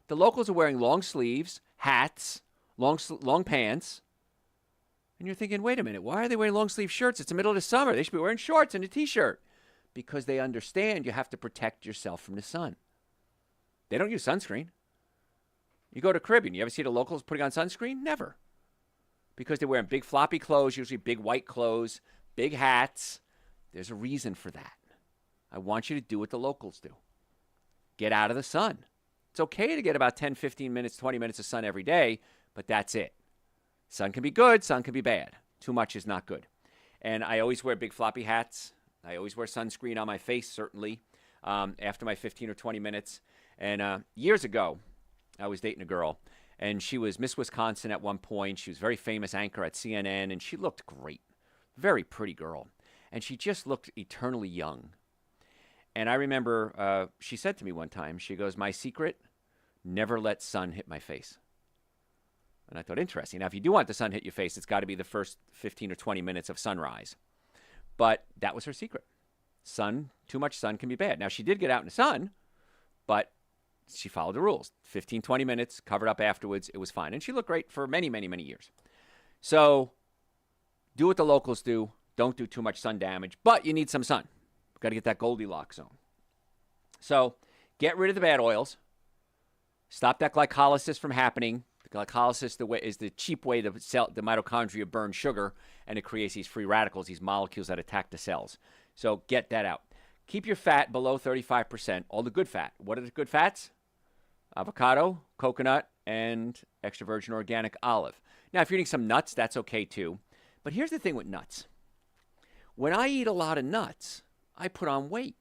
The locals are wearing long sleeves, hats, long pants. And you're thinking, wait a minute, why are they wearing long sleeve shirts? It's the middle of the summer. They should be wearing shorts and a T-shirt. Because they understand you have to protect yourself from the sun. They don't use sunscreen. You go to Caribbean, you ever see the locals putting on sunscreen? Never. Because they're wearing big floppy clothes, usually big white clothes, big hats. There's a reason for that. I want you to do what the locals do. Get out of the sun. It's okay to get about 10, 15 minutes, 20 minutes of sun every day, but that's it. Sun can be good, sun can be bad. Too much is not good. And I always wear big floppy hats. I always wear sunscreen on my face, certainly, after my 15 or 20 minutes. And years ago, I was dating a girl, and she was Miss Wisconsin at one point. She was a very famous anchor at CNN, and she looked great. Very pretty girl. And she just looked eternally young. And I remember she said to me one time, she goes, "My secret, never let sun hit my face." And I thought, interesting. Now, if you do want the sun to hit your face, it's got to be the first 15 or 20 minutes of sunrise. But that was her secret. Too much sun can be bad. Now, she did get out in the sun, but she followed the rules. 15, 20 minutes, covered up afterwards. It was fine. And she looked great for many, many, many years. So do what the locals do. Don't do too much sun damage. But you need some sun. Got to get that Goldilocks zone. So Get rid of the bad oils. Stop that glycolysis from happening. The glycolysis is the cheap way the mitochondria burn sugar, and it creates these free radicals, these molecules that attack the cells. So get that out. Keep your fat below 35%, all the good fat. What are the good fats? Avocado, coconut, and extra virgin organic olive. Now, if you're eating some nuts, that's okay too. But here's the thing with nuts. When I eat a lot of nuts, I put on weight.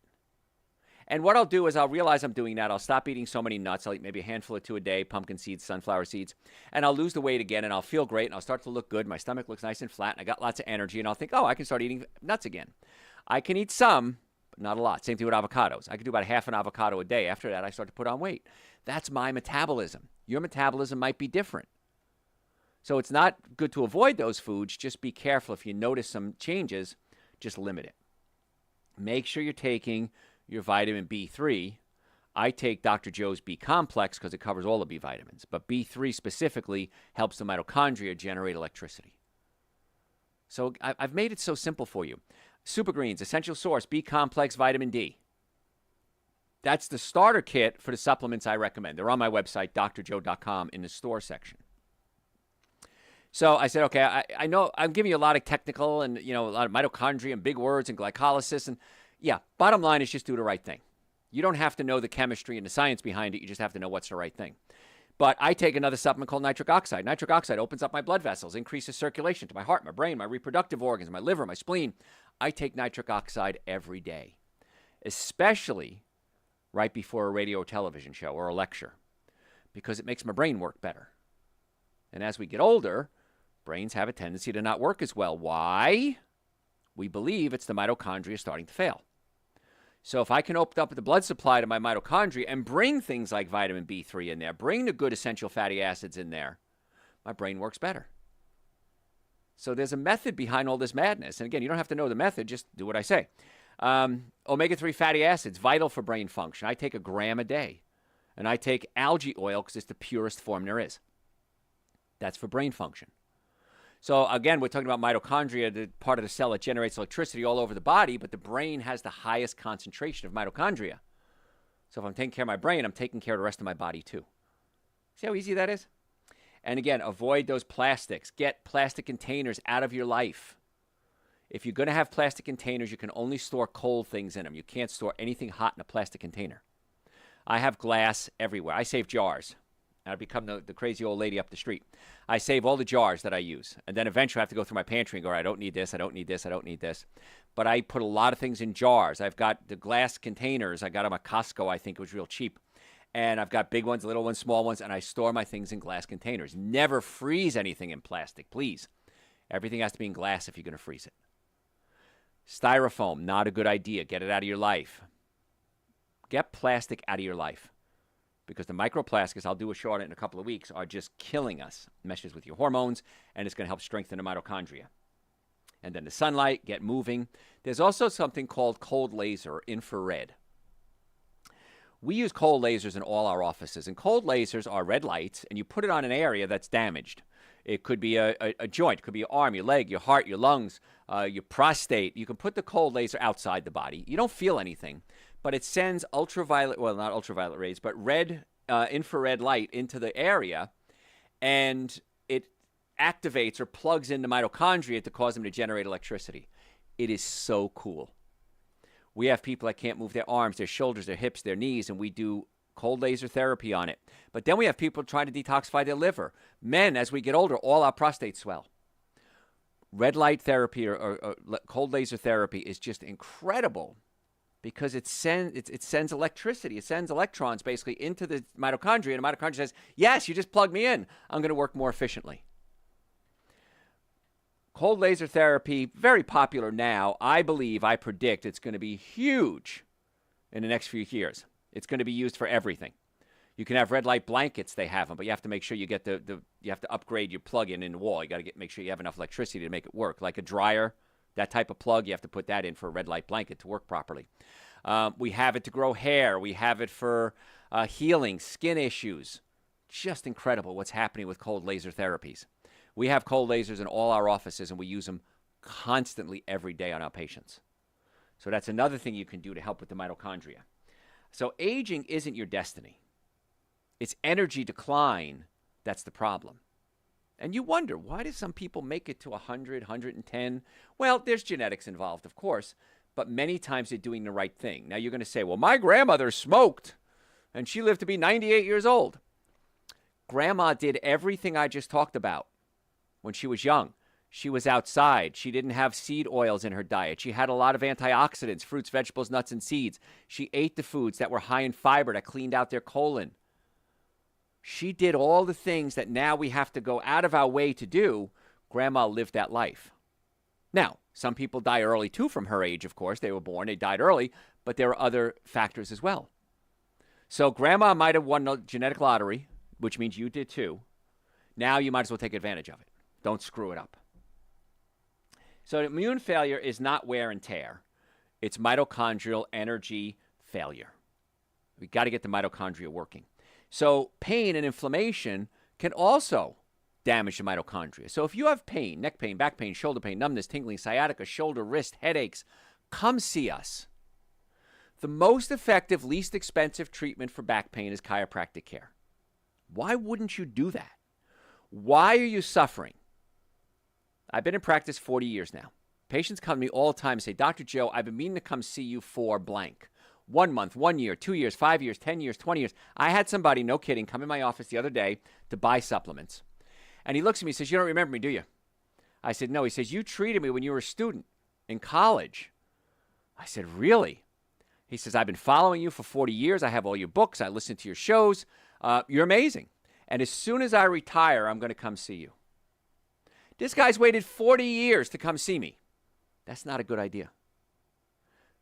And what I'll do is I'll realize I'm doing that. I'll stop eating so many nuts. I'll eat maybe a handful or two a day, pumpkin seeds, sunflower seeds. And I'll lose the weight again, and I'll feel great, and I'll start to look good. My stomach looks nice and flat, and I got lots of energy. And I'll think, oh, I can start eating nuts again. I can eat some, but not a lot. Same thing with avocados. I can do about half an avocado a day. After that, I start to put on weight. That's my metabolism. Your metabolism might be different. So it's not good to avoid those foods. Just be careful. If you notice some changes, just limit it. Make sure you're taking your vitamin B3. I take Dr. Joe's B complex because it covers all the B vitamins, but B3 specifically helps the mitochondria generate electricity. So I've made it so simple for you. Super Greens, essential source, B complex, vitamin D. That's the starter kit for the supplements I recommend. They're on my website, drjoe.com, in the store section. So I said, okay, I know I'm giving you a lot of technical and, a lot of mitochondria and big words and glycolysis. And yeah, bottom line is just do the right thing. You don't have to know the chemistry and the science behind it. You just have to know what's the right thing. But I take another supplement called nitric oxide. Nitric oxide opens up my blood vessels, increases circulation to my heart, my brain, my reproductive organs, my liver, my spleen. I take nitric oxide every day, especially right before a radio or television show or a lecture, because it makes my brain work better. And as we get older, brains have a tendency to not work as well. Why? We believe it's the mitochondria starting to fail. So if I can open up the blood supply to my mitochondria and bring things like vitamin B3 in there, bring the good essential fatty acids in there, my brain works better. So there's a method behind all this madness. And again, you don't have to know the method, just do what I say. Omega-3 fatty acids, vital for brain function. I take 1 gram a day. And I take algae oil because it's the purest form there is. That's for brain function. So again, we're talking about mitochondria, the part of the cell that generates electricity all over the body, but the brain has the highest concentration of mitochondria. So if I'm taking care of my brain, I'm taking care of the rest of my body too. See how easy that is? And again, avoid those plastics. Get plastic containers out of your life. If you're going to have plastic containers, you can only store cold things in them. You can't store anything hot in a plastic container. I have glass everywhere. I save jars. I've become the crazy old lady up the street. I save all the jars that I use. And then eventually I have to go through my pantry and go, I don't need this, I don't need this, I don't need this. But I put a lot of things in jars. I've got the glass containers. I got them at Costco. I think it was real cheap. And I've got big ones, little ones, small ones, and I store my things in glass containers. Never freeze anything in plastic, please. Everything has to be in glass if you're going to freeze it. Styrofoam, not a good idea. Get it out of your life. Get plastic out of your life. Because the microplastics, I'll do a show on it in a couple of weeks, are just killing us. It meshes with your hormones, and it's going to help strengthen the mitochondria. And then the sunlight, get moving. There's also something called cold laser or infrared. We use cold lasers in all our offices, and cold lasers are red lights, and you put it on an area that's damaged. It could be a joint, it could be your arm, your leg, your heart, your lungs, your prostate. You can put the cold laser outside the body. You don't feel anything, but it sends ultraviolet, well, not ultraviolet rays, but red infrared light into the area, and it activates or plugs into mitochondria to cause them to generate electricity. It is so cool. We have people that can't move their arms, their shoulders, their hips, their knees, and we do cold laser therapy on it. But then we have people trying to detoxify their liver. Men, as we get older, all our prostates swell. Red light therapy or cold laser therapy is just incredible because it sends electricity. It sends electrons basically into the mitochondria, and the mitochondria says, yes, you just plugged me in. I'm going to work more efficiently. Cold laser therapy, very popular now. I predict it's going to be huge in the next few years. It's going to be used for everything. You can have red light blankets, they have them, but you have to make sure you get you have to upgrade your plug-in in the wall. You got to make sure you have enough electricity to make it work. Like a dryer, that type of plug, you have to put that in for a red light blanket to work properly. We have it to grow hair. We have it for healing, skin issues. Just incredible what's happening with cold laser therapies. We have cold lasers in all our offices, and we use them constantly every day on our patients. So that's another thing you can do to help with the mitochondria. So aging isn't your destiny. It's energy decline that's the problem. And you wonder, why do some people make it to 100, 110? Well, there's genetics involved, of course, but many times they're doing the right thing. Now, you're going to say, well, my grandmother smoked, and she lived to be 98 years old. Grandma did everything I just talked about when she was young. She was outside. She didn't have seed oils in her diet. She had a lot of antioxidants, fruits, vegetables, nuts, and seeds. She ate the foods that were high in fiber that cleaned out their colon. She did all the things that now we have to go out of our way to do. Grandma lived that life. Now, some people die early too from her age, of course. They were born, they died early, but there are other factors as well. So grandma might have won the genetic lottery, which means you did too. Now you might as well take advantage of it. Don't screw it up. So immune failure is not wear and tear. It's mitochondrial energy failure. We got to get the mitochondria working. So pain and inflammation can also damage the mitochondria. So if you have pain, neck pain, back pain, shoulder pain, numbness, tingling, sciatica, shoulder, wrist, headaches, come see us. The most effective, least expensive treatment for back pain is chiropractic care. Why wouldn't you do that? Why are you suffering? I've been in practice 40 years now. Patients come to me all the time and say, Dr. Joe, I've been meaning to come see you for blank. 1 month, 1 year, 2 years, 5 years, 10 years, 20 years. I had somebody, no kidding, come in my office the other day to buy supplements. And he looks at me and says, you don't remember me, do you? I said, no. He says, you treated me when you were a student in college. I said, really? He says, I've been following you for 40 years. I have all your books. I listen to your shows. You're amazing. And as soon as I retire, I'm going to come see you. This guy's waited 40 years to come see me. That's not a good idea.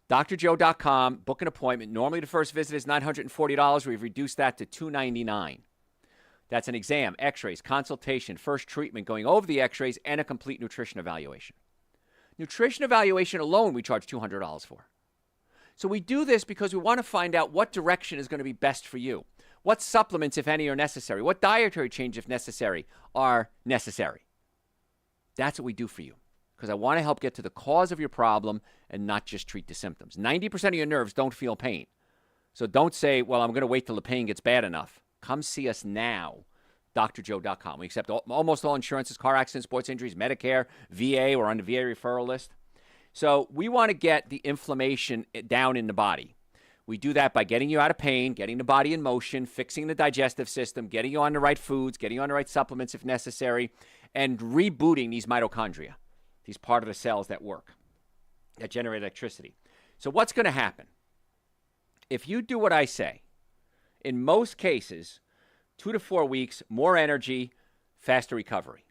drjoe.com, book an appointment. Normally the first visit is $940. We've reduced that to $299. That's an exam, x-rays, consultation, first treatment, going over the x-rays, and a complete nutrition evaluation. Nutrition evaluation alone we charge $200 for. So we do this because we want to find out what direction is going to be best for you. What supplements, if any, are necessary. What dietary change, if necessary, are necessary. That's what we do for you. Because I want to help get to the cause of your problem and not just treat the symptoms. 90% of your nerves don't feel pain. So don't say, well, I'm going to wait till the pain gets bad enough. Come see us now, drjoe.com. We accept almost all insurances, car accidents, sports injuries, Medicare, VA. We're on the VA referral list. So we want to get the inflammation down in the body. We do that by getting you out of pain, getting the body in motion, fixing the digestive system, getting you on the right foods, getting you on the right supplements if necessary, and rebooting these mitochondria. These part of the cells that work, that generate electricity. So what's going to happen? If you do what I say, in most cases, 2 to 4 weeks, more energy, faster recovery.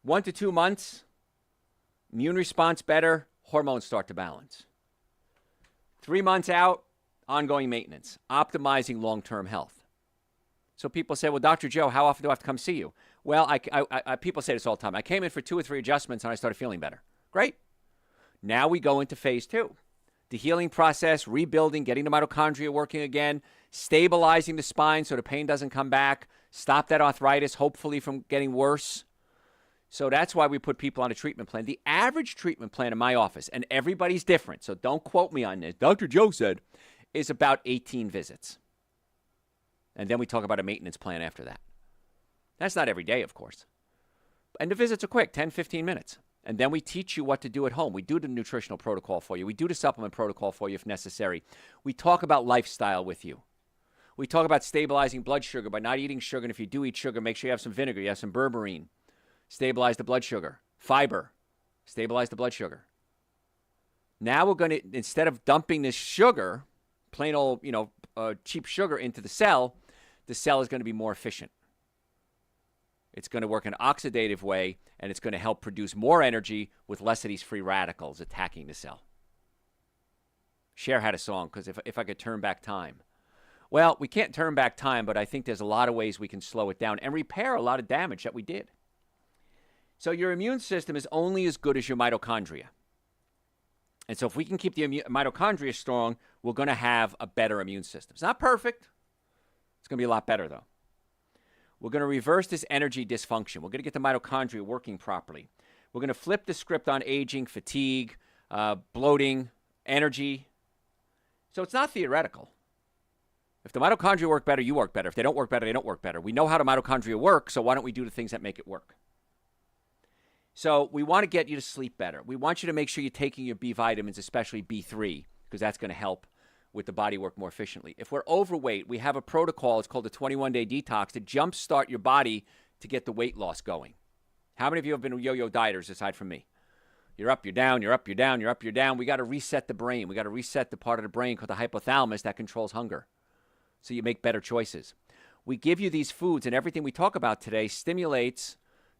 1 to 2 months, immune response better, hormones start to balance. 3 months out, ongoing maintenance, optimizing long-term health. So people say, well, Dr. Joe, how often do I have to come see you? Well, people say this all the time. I came in for 2 or 3 adjustments and I started feeling better. Great. Now we go into phase 2. The healing process, rebuilding, getting the mitochondria working again, stabilizing the spine so the pain doesn't come back, stop that arthritis, hopefully from getting worse. So that's why we put people on a treatment plan. The average treatment plan in my office, and everybody's different, so don't quote me on this, Dr. Joe said, is about 18 visits. And then we talk about a maintenance plan after that. That's not every day, of course. And the visits are quick, 10, 15 minutes. And then we teach you what to do at home. We do the nutritional protocol for you. We do the supplement protocol for you if necessary. We talk about lifestyle with you. We talk about stabilizing blood sugar by not eating sugar. And if you do eat sugar, make sure you have some vinegar. You have some berberine. Stabilize the blood sugar. Fiber. Stabilize the blood sugar. Now we're going to, instead of dumping this sugar, plain old, cheap sugar into the cell is going to be more efficient. It's going to work in an oxidative way, and it's going to help produce more energy with less of these free radicals attacking the cell. Cher had a song, because if I could turn back time. Well, we can't turn back time, but I think there's a lot of ways we can slow it down and repair a lot of damage that we did. So your immune system is only as good as your mitochondria. And so if we can keep the mitochondria strong, we're going to have a better immune system. It's not perfect. It's going to be a lot better, though. We're going to reverse this energy dysfunction. We're going to get the mitochondria working properly. We're going to flip the script on aging, fatigue, bloating, energy, So it's not theoretical. If the mitochondria work better, you work better. If they don't work better, they don't work better. We know how the mitochondria work, so why don't we do the things that make it work? So we want to get you to sleep better. We want you to make sure you're taking your B vitamins, especially B3, because that's going to help with the body work more efficiently. If we're overweight, we have a protocol. It's called the 21-day detox to jumpstart your body to get the weight loss going. How many of you have been yo-yo dieters aside from me? You're up, you're down, you're up, you're down, you're up, you're down. We got to reset the brain. We got to reset the part of the brain called the hypothalamus that controls hunger so you make better choices. We give you these foods, and everything we talk about today stimulates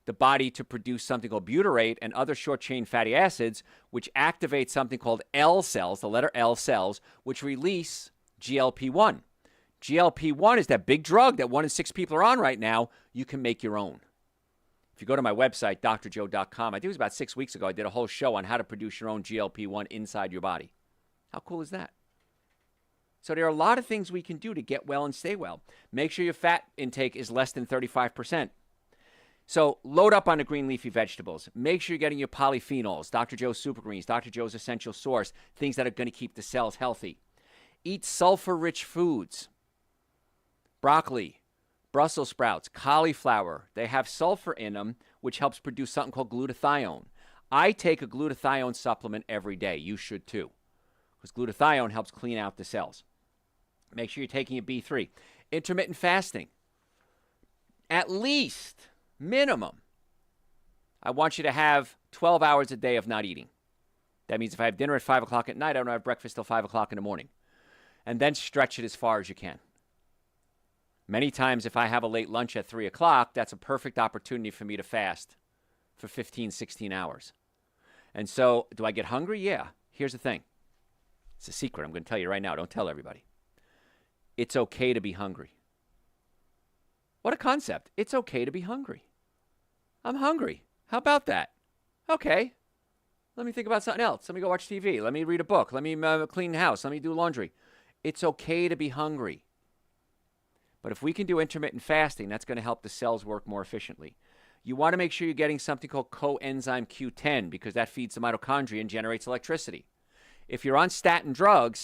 the body to produce something called butyrate and other short-chain fatty acids, which activate something called L cells, the letter L cells, which release GLP-1. GLP-1 is that big drug that 1 in 6 people are on right now. You can make your own. If you go to my website, drjoe.com, I think it was about 6 weeks ago, I did a whole show on how to produce your own GLP-1 inside your body. How cool is that? So there are a lot of things we can do to get well and stay well. Make sure your fat intake is less than 35%. So load up on the green leafy vegetables. Make sure you're getting your polyphenols, Dr. Joe's Super Greens, Dr. Joe's Essential Source, things that are going to keep the cells healthy. Eat sulfur-rich foods. Broccoli, Brussels sprouts, cauliflower. They have sulfur in them, which helps produce something called glutathione. I take a glutathione supplement every day. You should too, because glutathione helps clean out the cells. Make sure you're taking your B3. Intermittent fasting. At least, minimum, I want you to have 12 hours a day of not eating. That means if I have dinner at 5 o'clock at night, I don't have breakfast till 5 o'clock in the morning. And then stretch it as far as you can. Many times if I have a late lunch at 3 o'clock, that's a perfect opportunity for me to fast for 15, 16 hours. And so, do I get hungry? Yeah. Here's the thing. It's a secret. I'm going to tell you right now. Don't tell everybody. It's okay to be hungry. What a concept. It's okay to be hungry. I'm hungry. How about that? Okay. Let me think about something else. Let me go watch TV. Let me read a book. Let me clean the house. Let me do laundry. It's okay to be hungry. But if we can do intermittent fasting, that's going to help the cells work more efficiently. You want to make sure you're getting something called coenzyme Q10 because that feeds the mitochondria and generates electricity. If you're on statin drugs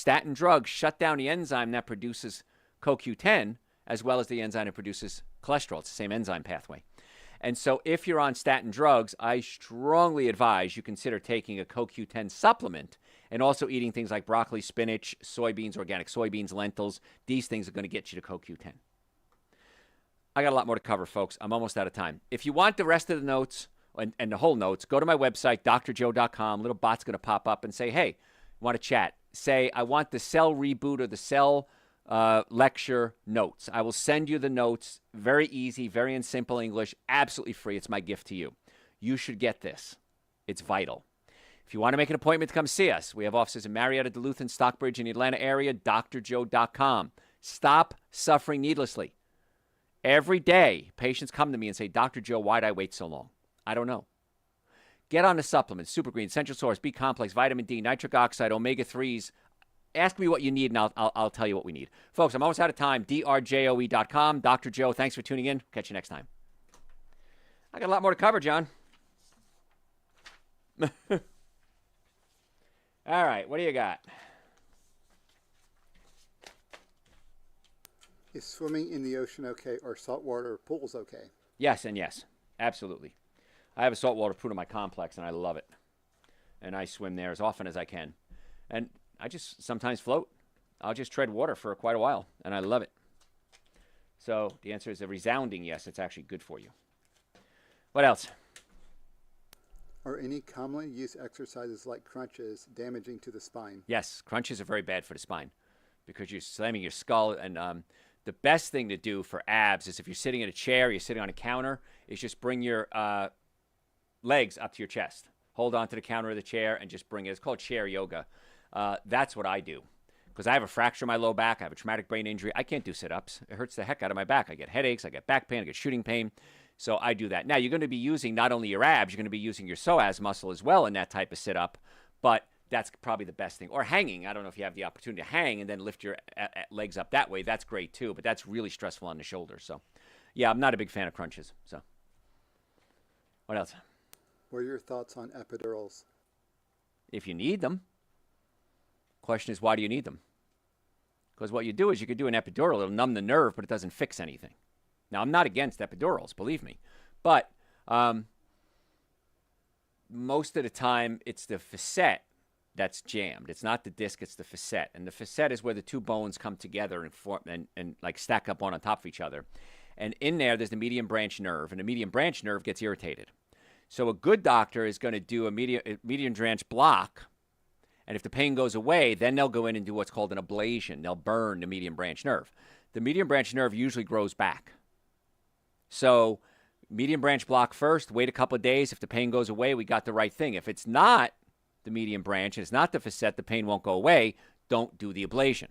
shut down the enzyme that produces CoQ10 as well as the enzyme that produces cholesterol. It's the same enzyme pathway. And so if you're on statin drugs, I strongly advise you consider taking a CoQ10 supplement and also eating things like broccoli, spinach, soybeans, organic soybeans, lentils. These things are going to get you to CoQ10. I got a lot more to cover, folks. I'm almost out of time. If you want the rest of the notes and the whole notes, go to my website, drjoe.com. Little bot's going to pop up and say, hey, want to chat? Say, I want the cell reboot or the cell lecture notes. I will send you the notes. Very easy, very in simple English, absolutely free. It's my gift to you. You should get this. It's vital. If you want to make an appointment to come see us, we have offices in Marietta, Duluth, and Stockbridge in the Atlanta area, drjoe.com. Stop suffering needlessly. Every day, patients come to me and say, Dr. Joe, why did I wait so long? I don't know. Get on the supplements, Super Green, Essential Source, B Complex, Vitamin D, Nitric Oxide, Omega-3s. Ask me what you need, and I'll tell you what we need. Folks, I'm almost out of time. drjoe.com. Dr. Joe, thanks for tuning in. Catch you next time. I got a lot more to cover, John. All right, what do you got? Is swimming in the ocean okay or saltwater pools okay? Yes and yes. Absolutely. I have a saltwater pool in my complex, and I love it. And I swim there as often as I can. And I just sometimes float. I'll just tread water for quite a while, and I love it. So the answer is a resounding yes. It's actually good for you. What else? Are any commonly used exercises like crunches damaging to the spine? Yes, crunches are very bad for the spine because you're slamming your skull. And the best thing to do for abs is if you're sitting in a chair, you're sitting on a counter, is just bring your legs up to your chest. Hold on to the counter of the chair and just bring it. It's called chair yoga. That's what I do because I have a fracture in my low back. I have a traumatic brain injury. I can't do sit-ups. It hurts the heck out of my back. I get headaches. I get back pain. I get shooting pain. So I do that. Now, you're going to be using not only your abs, you're going to be using your psoas muscle as well in that type of sit-up, but that's probably the best thing. Or hanging. I don't know if you have the opportunity to hang and then lift your legs up that way. That's great too, but that's really stressful on the shoulders. So, yeah, I'm not a big fan of crunches. So, what else? What are your thoughts on epidurals? If you need them. Question is, why do you need them? Because what you do is you could do an epidural. It'll numb the nerve, but it doesn't fix anything. Now, I'm not against epidurals, believe me. But most of the time, it's the facet that's jammed. It's not the disc, it's the facet. And the facet is where the two bones come together and form and like stack up one on top of each other. And in there's the median branch nerve, and the median branch nerve gets irritated. So a good doctor is going to do a median branch block, and if the pain goes away, then they'll go in and do what's called an ablation. They'll burn the median branch nerve. The median branch nerve usually grows back. So median branch block first, wait a couple of days. If the pain goes away, we got the right thing. If it's not the median branch and it's not the facet, the pain won't go away, don't do the ablation.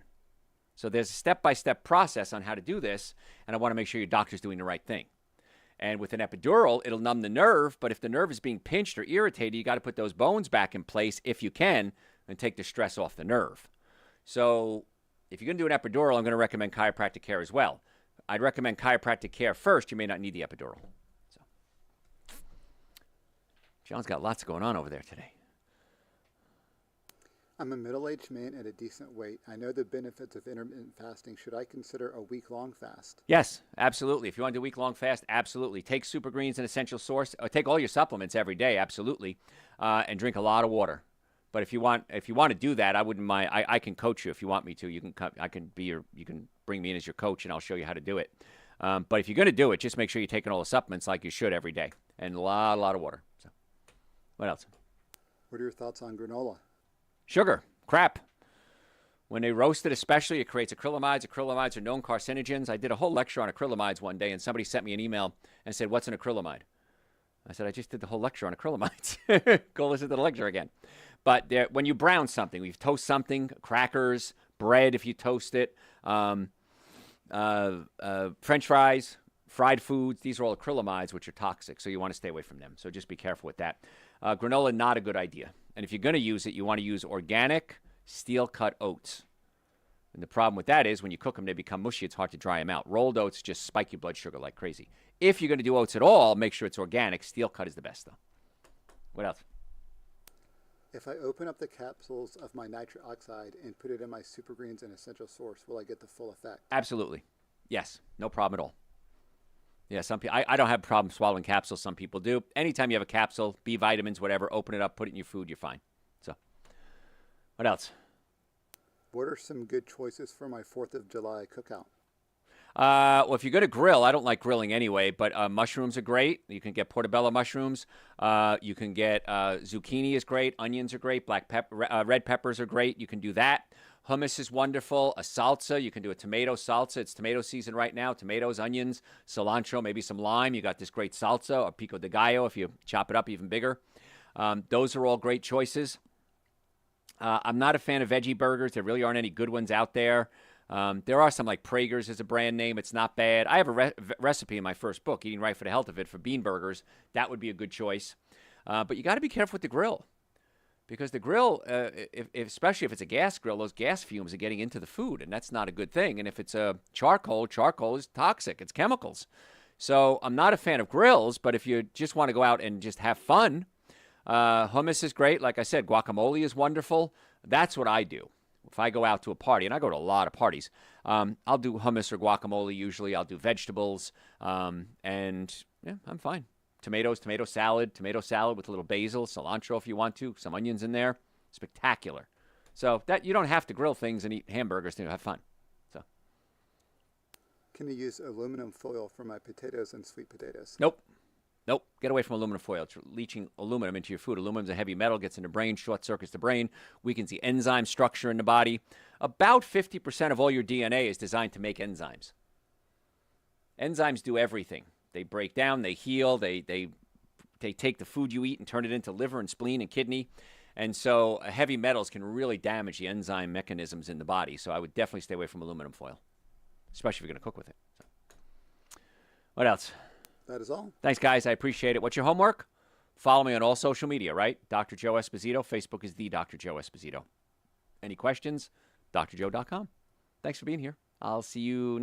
So there's a step-by-step process on how to do this, and I want to make sure your doctor's doing the right thing. And with an epidural, it'll numb the nerve, but if the nerve is being pinched or irritated, you got to put those bones back in place if you can and take the stress off the nerve. So if you're going to do an epidural, I'm going to recommend chiropractic care as well. I'd recommend chiropractic care first. You may not need the epidural. So, John's got lots going on over there today. I'm a middle-aged man at a decent weight. I know the benefits of intermittent fasting. Should I consider a week-long fast? Yes, absolutely. If you want to do a week-long fast, absolutely. Take Super Greens and Essential Source. Take all your supplements every day, absolutely, and drink a lot of water. But if you want to do that, I wouldn't mind. I can coach you if you want me to. You can come. You can bring me in as your coach, and I'll show you how to do it. But if you're going to do it, just make sure you're taking all the supplements like you should every day, and a lot of water. So, what else? What are your thoughts on granola? Sugar, crap. When they roast it especially, it creates acrylamides. Acrylamides are known carcinogens. I did a whole lecture on acrylamides one day, and somebody sent me an email and said, what's an acrylamide? I said, I just did the whole lecture on acrylamides. Go listen to the lecture again. But when you brown something, you toast something, crackers, bread if you toast it, French fries, fried foods, these are all acrylamides, which are toxic, so you want to stay away from them. So just be careful with that. Granola, not a good idea. And if you're going to use it, you want to use organic steel-cut oats. And the problem with that is when you cook them, they become mushy. It's hard to dry them out. Rolled oats just spike your blood sugar like crazy. If you're going to do oats at all, make sure it's organic. Steel-cut is the best, though. What else? If I open up the capsules of my nitric oxide and put it in my Super Greens and Essential Source, will I get the full effect? Absolutely. Yes. No problem at all. Yeah, some people. I don't have a problem swallowing capsules. Some people do. Anytime you have a capsule, B vitamins, whatever, open it up, put it in your food, you're fine. So, what else? What are some good choices for my 4th of July cookout? Well, if you're going to grill, I don't like grilling anyway, but mushrooms are great. You can get portobello mushrooms. You can get zucchini is great. Onions are great. Black pepper, red peppers are great. You can do that. Hummus is wonderful. A salsa, you can do a tomato salsa. It's tomato season right now. Tomatoes, onions, cilantro, maybe some lime. You got this great salsa or pico de gallo if you chop it up even bigger. Those are all great choices. I'm not a fan of veggie burgers. There really aren't any good ones out there. There are some like Prager's is a brand name. It's not bad. I have a recipe in my first book, Eating Right for the Health of It, for bean burgers. That would be a good choice. But you got to be careful with the grill. Because the grill, especially if it's a gas grill, those gas fumes are getting into the food, and that's not a good thing. And if it's a charcoal is toxic. It's chemicals. So I'm not a fan of grills, but if you just want to go out and just have fun, hummus is great. Like I said, guacamole is wonderful. That's what I do. If I go out to a party, and I go to a lot of parties, I'll do hummus or guacamole usually. I'll do vegetables, and yeah, I'm fine. Tomatoes, tomato salad with a little basil, cilantro if you want to, some onions in there. Spectacular. So that you don't have to grill things and eat hamburgers to have fun. So, can you use aluminum foil for my potatoes and sweet potatoes? Nope. Get away from aluminum foil. It's leaching aluminum into your food. Aluminum's a heavy metal, gets in the brain, short circuits the brain, weakens the enzyme structure in the body. About 50% of all your DNA is designed to make enzymes. Enzymes do everything. They break down, they heal, they take the food you eat and turn it into liver and spleen and kidney. And so heavy metals can really damage the enzyme mechanisms in the body. So I would definitely stay away from aluminum foil, especially if you're going to cook with it. So. What else? That is all. Thanks, guys. I appreciate it. What's your homework? Follow me on all social media, right? Dr. Joe Esposito. Facebook is the Dr. Joe Esposito. Any questions? drjoe.com. Thanks for being here. I'll see you next